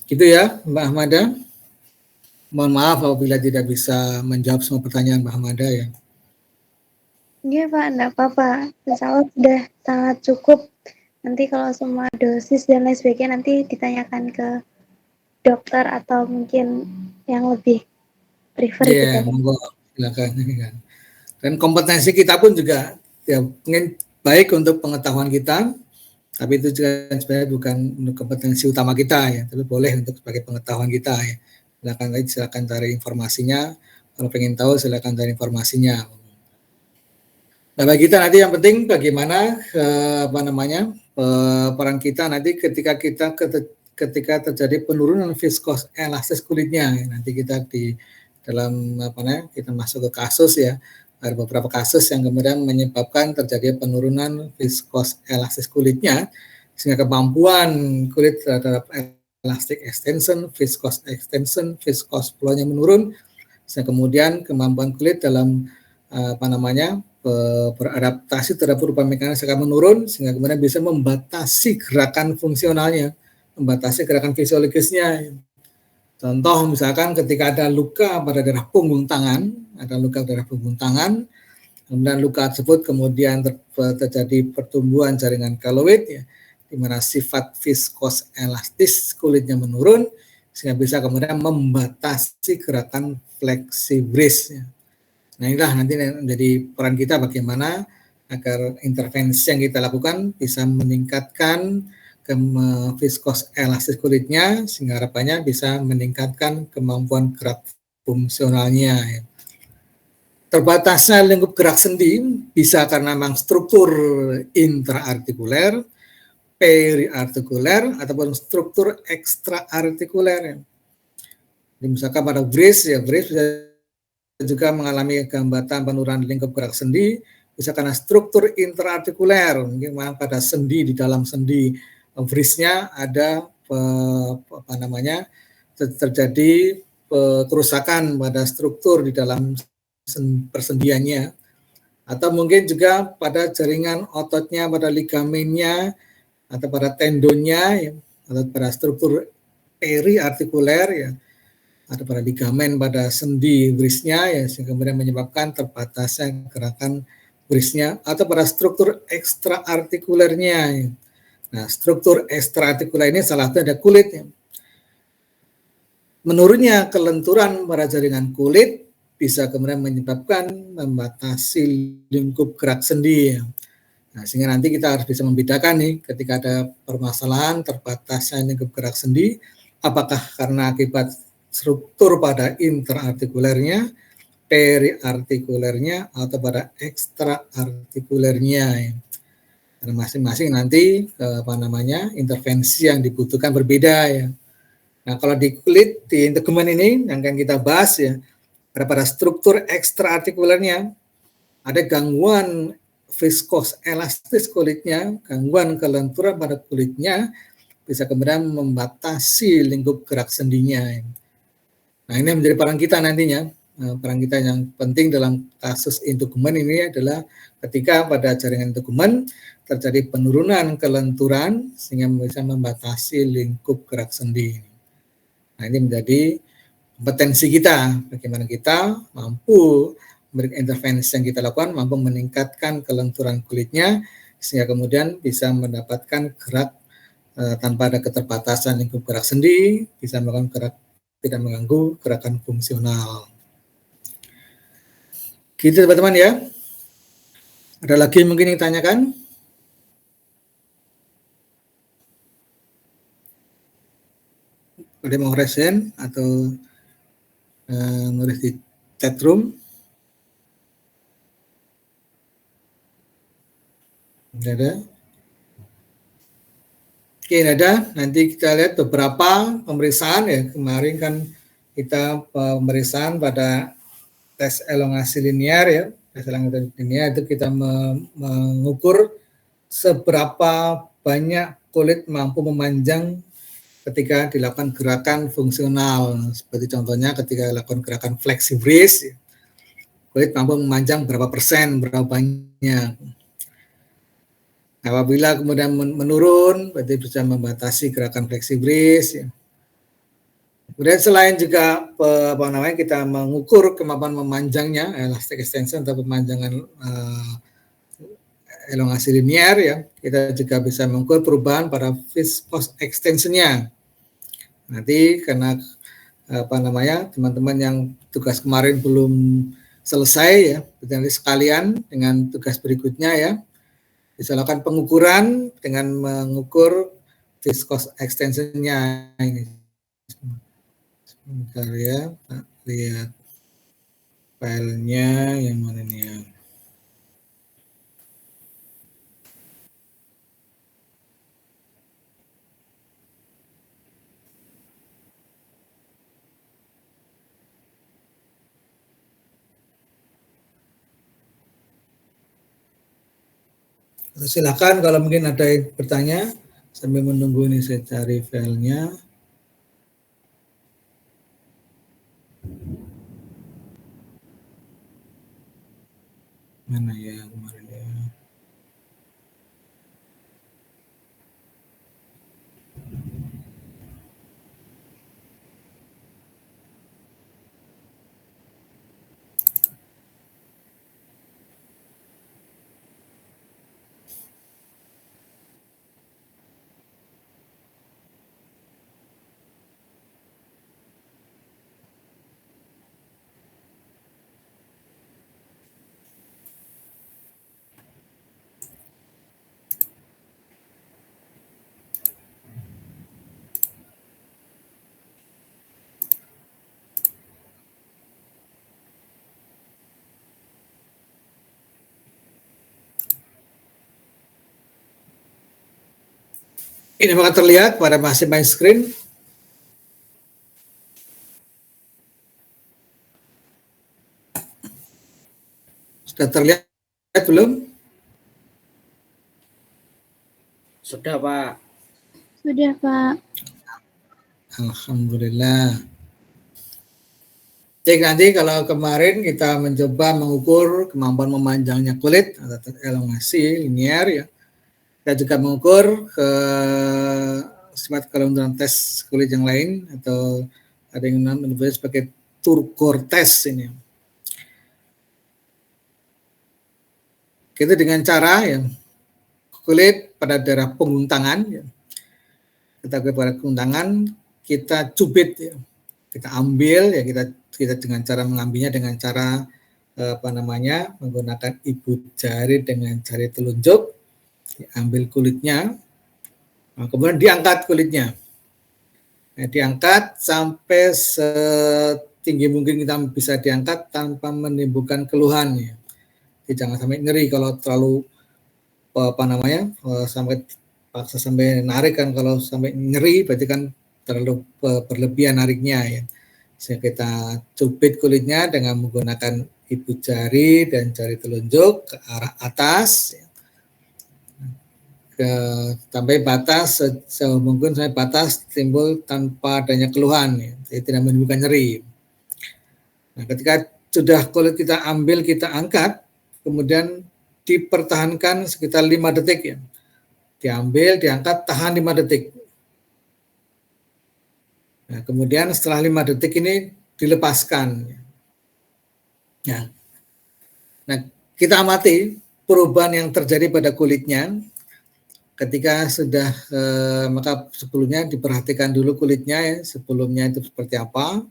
Gitu ya, Mbak Ahmada. Mohon maaf apabila tidak bisa menjawab semua pertanyaan Mbak Ahmada ya. Iya Pak, enggak apa-apa. Insya Allah sudah sangat cukup. Nanti kalau semua dosis dan lain sebagainya nanti ditanyakan ke dokter atau mungkin yang lebih prefer gitu. Iya, monggo silakan. Dan kompetensi kita pun juga ya mungkin baik untuk pengetahuan kita, tapi itu juga sebenarnya bukan untuk kompetensi utama kita ya, tapi boleh untuk sebagai pengetahuan kita ya. Silakan cari informasinya. Kalau pengen tahu silakan cari informasinya. Nah, bagi kita nanti yang penting bagaimana peran kita nanti ketika terjadi penurunan viskos elastis kulitnya. Nanti kita di dalam kita masuk ke kasus ya. Ada beberapa kasus yang kemudian menyebabkan terjadi penurunan viskos elastis kulitnya sehingga kemampuan kulit terhadap elastic extension, viskos flow-nya menurun sehingga kemudian kemampuan kulit dalam beradaptasi terhadap perubahan mekanis akan menurun sehingga kemudian bisa membatasi gerakan fungsionalnya, membatasi gerakan fisiologisnya. Contoh misalkan ketika ada luka pada daerah punggung tangan, kemudian luka tersebut kemudian terjadi pertumbuhan jaringan keloid ya, di mana sifat viskos elastis kulitnya menurun sehingga bisa kemudian membatasi gerakan fleksibris ya. Nah, inilah nanti menjadi peran kita bagaimana agar intervensi yang kita lakukan bisa meningkatkan viskos elastis kulitnya sehingga harapannya bisa meningkatkan kemampuan gerak fungsionalnya. Ya. Terbatasnya lingkup gerak sendi bisa karena memang struktur intraartikuler, periartikuler, ataupun struktur ekstraartikuler. Ya. Jadi misalkan pada bris bisa juga mengalami gambatan penurunan lingkup gerak sendi, bisa karena struktur intraartikuler, mungkin pada sendi di dalam sendi brisnya ada terjadi kerusakan pada struktur di dalam persendiannya, atau mungkin juga pada jaringan ototnya, pada ligamennya, atau pada tendonnya, atau pada struktur periartikuler ya. Ada pada ligamen pada sendi brisnya ya sehingga kemudian menyebabkan terbatasnya gerakan brisnya, atau pada struktur ekstraartikulernya. Ya. Nah, struktur ekstraartikuler ini salah satu ada kulit. Ya. Menurunnya kelenturan pada jaringan kulit bisa kemudian menyebabkan membatasi lingkup gerak sendi. Ya. Nah, sehingga nanti kita harus bisa membedakan nih ketika ada permasalahan terbatasnya lingkup gerak sendi, apakah karena akibat struktur pada intraartikulernya, periartikulernya, atau pada ekstraartikulernya. Karena masing-masing nanti intervensi yang dibutuhkan berbeda ya. Nah, kalau di kulit di integumen ini yang akan kita bahas ya, pada struktur ekstraartikulernya ada gangguan viskos elastis kulitnya, gangguan kelenturan pada kulitnya bisa kemudian membatasi lingkup gerak sendinya. Nah, ini menjadi peran kita nantinya. Peran kita yang penting dalam kasus integumen ini adalah ketika pada jaringan integumen terjadi penurunan kelenturan sehingga bisa membatasi lingkup gerak sendi. Nah, ini menjadi kompetensi kita. Bagaimana kita mampu memberikan intervensi yang kita lakukan, mampu meningkatkan kelenturan kulitnya sehingga kemudian bisa mendapatkan gerak tanpa ada keterbatasan lingkup gerak sendi, bisa melakukan gerak tidak mengganggu gerakan fungsional. Gitu teman-teman ya. Ada lagi mungkin yang tanyakan? Ada mau resen atau nulis di chat room? Tidak ada. Oke, ada. Nanti kita lihat beberapa pemeriksaan ya. Kemarin kan kita pemeriksaan pada tes elongasi linear ya. Tes elongasi linear itu kita mengukur seberapa banyak kulit mampu memanjang ketika dilakukan gerakan fungsional. Seperti contohnya ketika dilakukan gerakan flexibris, kulit mampu memanjang berapa persen, berapa banyak. Apabila kemudian menurun, berarti bisa membatasi gerakan flexibris. Ya. Kemudian selain juga kita mengukur kemampuan memanjangnya, elastic extension atau pemanjangan elongasi linear ya, kita juga bisa mengukur perubahan pada viscous extension-nya. Nanti karena teman-teman yang tugas kemarin belum selesai ya, nanti sekalian dengan tugas berikutnya ya, bisa lakukan pengukuran dengan mengukur viscous extension-nya ini. Sebentar ya, lihat filenya yang mana nih ya. Silakan kalau mungkin ada yang bertanya sambil menunggu ini saya cari filenya. Mana ya kemarin ya? Ini akan terlihat pada masing-masing screen. Sudah terlihat belum? Sudah, Pak. Sudah, Pak. Alhamdulillah. Cek nanti kalau kemarin kita mencoba mengukur kemampuan memanjangnya kulit atau elongasi linear ya. Kita juga mengukur ke sifat kelengkapan tes kulit yang lain atau ada yang menyebutnya sebagai Turgor test ini. Kita dengan cara ya kulit pada daerah punggung tangan ya. Kita kulit pada punggung tangan kita cubit ya. Kita ambil ya kita dengan cara mengambilnya dengan cara menggunakan ibu jari dengan jari telunjuk. Diambil kulitnya, nah, kemudian diangkat kulitnya. Nah, diangkat sampai setinggi mungkin kita bisa diangkat tanpa menimbulkan keluhan. Ya. Jadi jangan sampai nyeri kalau terlalu sampai paksa sampai narik kan, kalau sampai nyeri berarti kan terlalu berlebihan nariknya ya. Jadi kita cubit kulitnya dengan menggunakan ibu jari dan jari telunjuk ke arah atas. Ya. Sampai batas mungkin sampai batas timbul tanpa adanya keluhan ya. Jadi tidak menimbulkan nyeri. Nah, ketika sudah kulit kita ambil kita angkat kemudian dipertahankan sekitar 5 detik ya. Diambil, diangkat, tahan 5 detik. Nah, kemudian setelah 5 detik ini dilepaskan. Ya. Nah, kita amati perubahan yang terjadi pada kulitnya. Ketika sudah maka sebelumnya diperhatikan dulu kulitnya ya, sebelumnya itu seperti apa,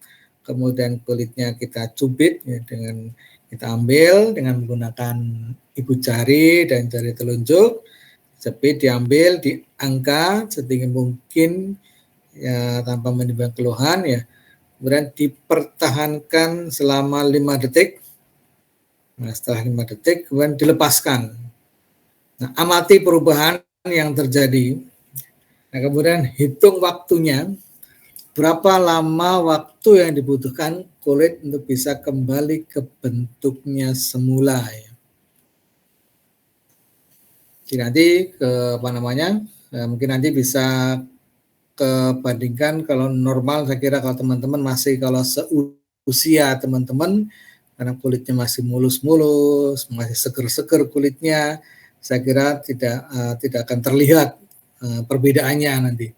kemudian kulitnya kita cubit ya, dengan Kita ambil dengan menggunakan ibu jari dan jari telunjuk, jepit diambil di angka setinggi mungkin ya tanpa menimbulkan keluhan ya. Kemudian dipertahankan selama 5 detik. Nah, setelah 5 detik kemudian dilepaskan. Nah, amati perubahan yang terjadi. Nah, kemudian hitung waktunya. Berapa lama waktu yang dibutuhkan kulit untuk bisa kembali ke bentuknya semula ya. Jadi nanti mungkin nanti bisa kebandingkan kalau normal saya kira kalau teman-teman masih kalau seusia teman-teman karena kulitnya masih mulus-mulus, masih seger-seger kulitnya, saya kira tidak akan terlihat perbedaannya nanti.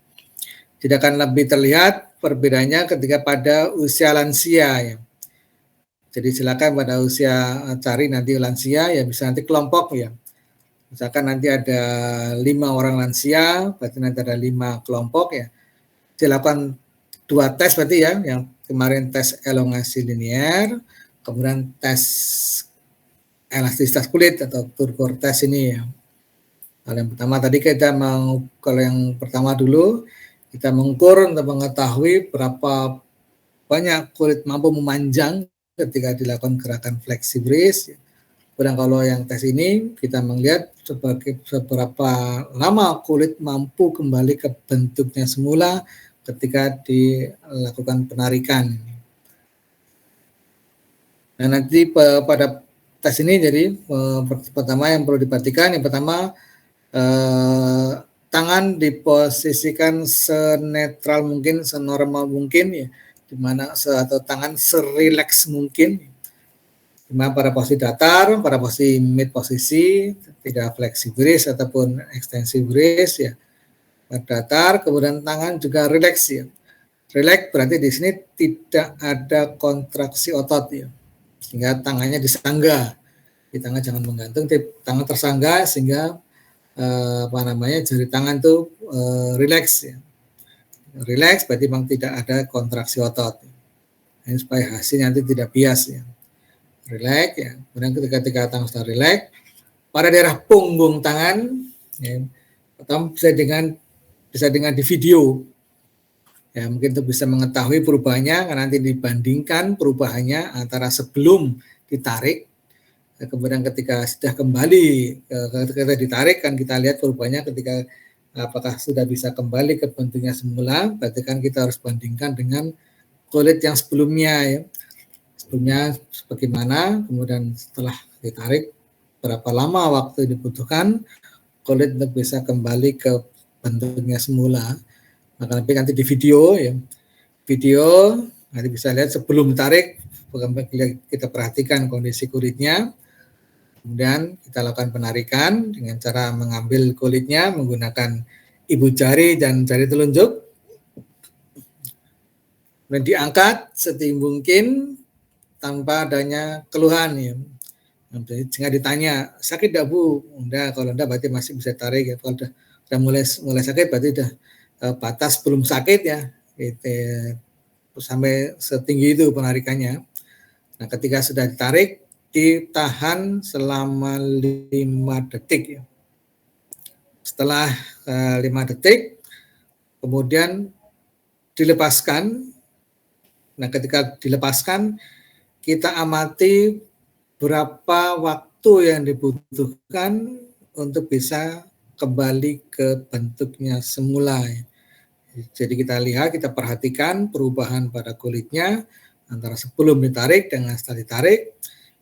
Tidak akan lebih terlihat perbedaannya ketika pada usia lansia ya. Jadi silakan pada usia cari nanti lansia ya bisa nanti kelompok ya. Misalkan nanti ada 5 orang lansia, berarti nanti ada 5 kelompok ya. Dilakukan 2 tes berarti ya, yang kemarin tes elongasi linear, kemudian tes elastisitas kulit atau Turgor test ini ya. Kalau yang pertama tadi kalau yang pertama dulu kita mengukur untuk mengetahui berapa banyak kulit mampu memanjang ketika dilakukan gerakan fleksibris. Kemudian kalau yang tes ini kita melihat seberapa lama kulit mampu kembali ke bentuknya semula ketika dilakukan penarikan. Nah nanti pada tes ini jadi pertama yang perlu diperhatikan, yang pertama tangan diposisikan senetral mungkin, senormal mungkin ya, dimana atau tangan serileks mungkin, dimana pada posisi datar, pada posisi mid posisi, tidak fleksibris ataupun ekstensibris ya, pada datar, kemudian tangan juga rileks ya. Rileks berarti di sini tidak ada kontraksi otot ya, sehingga tangannya disangga, di tangan jangan menggantung, tangan tersangga sehingga jari tangan tuh rileks ya. Rileks berarti memang tidak ada kontraksi otot. Ini supaya hasilnya nanti tidak bias ya. Rileks ya. Kemudian ketika tangan sudah rileks, pada daerah punggung tangan ya, atau bisa dengan di video. Ya, mungkin itu bisa mengetahui perubahannya karena nanti dibandingkan perubahannya antara sebelum ditarik kemudian ketika sudah kembali ketika ditarik kan kita lihat perubahannya ketika apakah sudah bisa kembali ke bentuknya semula, berarti kan kita harus bandingkan dengan kulit yang sebelumnya ya. Sebelumnya bagaimana, kemudian setelah ditarik berapa lama waktu dibutuhkan kulit untuk bisa kembali ke bentuknya semula. Maka nanti di video ya. Video nanti bisa lihat sebelum ditarik kita perhatikan kondisi kulitnya. Kemudian kita lakukan penarikan dengan cara mengambil kulitnya menggunakan ibu jari dan jari telunjuk. Dan diangkat setinggi mungkin tanpa adanya keluhan ya. Jika ditanya, sakit tidak Bu? Enggak, kalau enggak berarti masih bisa tarik ya. Kalau udah mulai sakit berarti udah batas belum sakit ya. Sampai setinggi itu penarikannya. Nah, ketika sudah ditarik ditahan selama 5 detik ya. Setelah 5 detik kemudian dilepaskan. Nah, ketika dilepaskan kita amati berapa waktu yang dibutuhkan untuk bisa kembali ke bentuknya semula. Jadi kita lihat, kita perhatikan perubahan pada kulitnya antara sebelum ditarik dengan setelah ditarik.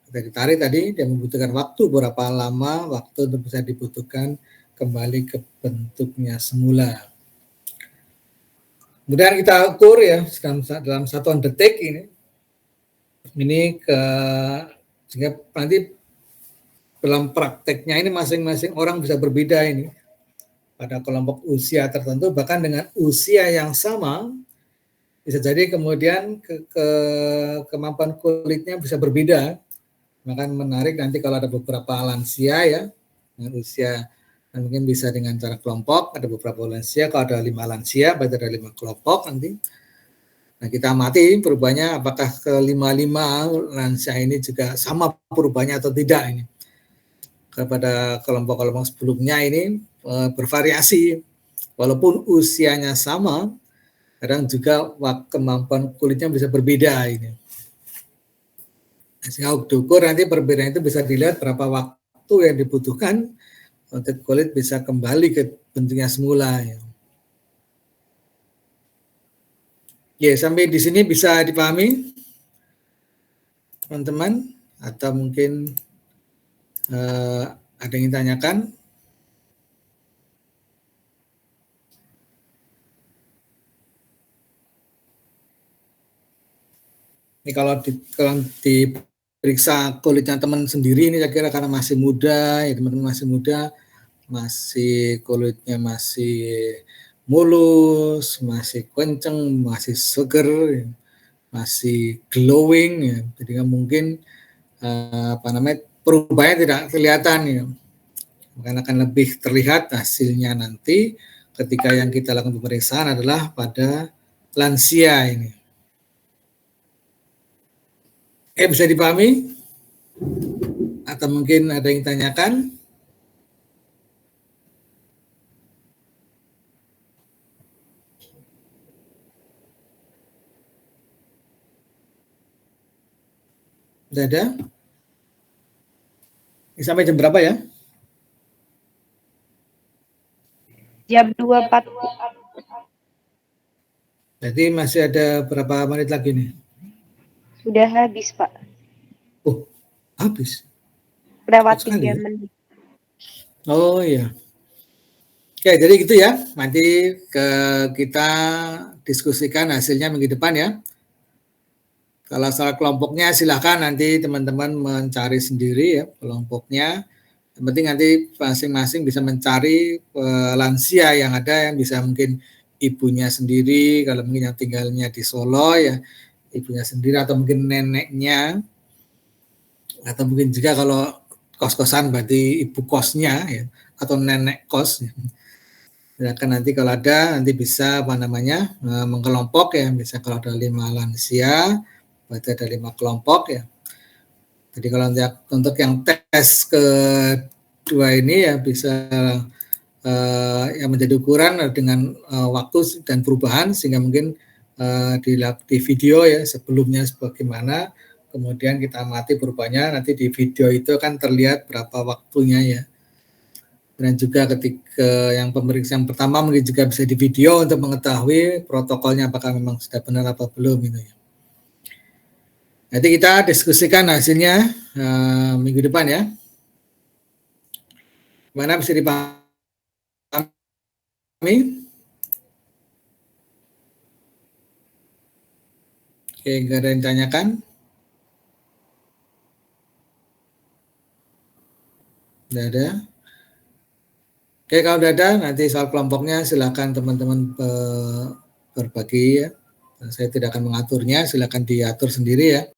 Kita ditarik tadi, dia membutuhkan waktu berapa lama waktu untuk bisa dibutuhkan kembali ke bentuknya semula. Kemudian kita ukur ya dalam satuan detik ini sehingga nanti dalam prakteknya ini masing-masing orang bisa berbeda ini. Pada kelompok usia tertentu bahkan dengan usia yang sama bisa jadi kemudian kemampuan kulitnya bisa berbeda. Maka menarik nanti kalau ada beberapa lansia ya dengan usia dan mungkin bisa dengan cara kelompok, ada beberapa lansia, kalau ada 5 lansia berarti ada 5 kelompok nanti. Nah, kita amati perubahannya apakah ke-55 lansia ini juga sama perubahannya atau tidak ini. Kepada kelompok-kelompok sebelumnya ini bervariasi. Walaupun usianya sama, kadang juga kemampuan kulitnya bisa berbeda ini. Sehingga diukur nanti perbedaan itu bisa dilihat berapa waktu yang dibutuhkan untuk kulit bisa kembali ke bentuknya semula. Ya. Ya, sampai di sini bisa dipahami, teman-teman, atau mungkin ada yang ditanyakan? Ini kalau diperiksa kulitnya teman sendiri ini saya kira karena masih muda, ya teman-teman masih muda, masih kulitnya masih mulus, masih kenceng, masih seger, masih glowing, ya. Jadi mungkin perubahannya tidak kelihatan, ya. Karena akan lebih terlihat hasilnya nanti ketika yang kita lakukan pemeriksaan adalah pada lansia ini. Bisa dipahami? Atau mungkin ada yang tanyakan? Sudah ada? Ini sampai jam berapa ya? Jam 24. Jadi masih ada berapa menit lagi nih? Sudah habis, Pak. Oh, habis? Lewat 3 ya? menit. Oh iya. Oke, jadi gitu ya. Nanti kita diskusikan hasilnya minggu depan ya. Kalau soal kelompoknya silahkan nanti teman-teman mencari sendiri ya kelompoknya. Yang penting nanti masing-masing bisa mencari lansia yang ada yang bisa mungkin ibunya sendiri, kalau mungkin yang tinggalnya di Solo ya ibunya sendiri atau mungkin neneknya, atau mungkin juga kalau kos-kosan berarti ibu kosnya ya atau nenek kos. Silakan nanti kalau ada nanti bisa mengkelompok ya, bisa kalau ada 5 lansia berarti ada 5 kelompok ya. Jadi kalau untuk yang tes kedua ini ya bisa yang menjadi ukuran dengan waktu dan perubahan sehingga mungkin di video ya sebelumnya sebagaimana, kemudian kita amati perubahannya, nanti di video itu akan terlihat berapa waktunya ya. Dan juga ketika yang pemeriksaan pertama mungkin juga bisa di video untuk mengetahui protokolnya apakah memang sudah benar apa belum itu ya. Nanti kita diskusikan hasilnya minggu depan ya. Mana bisa dipahami? Oke, nggak ada yang tanyakan? Tidak ada. Oke, kalau udah ada, nanti soal kelompoknya silakan teman-teman berbagi ya. Saya tidak akan mengaturnya, silakan diatur sendiri ya.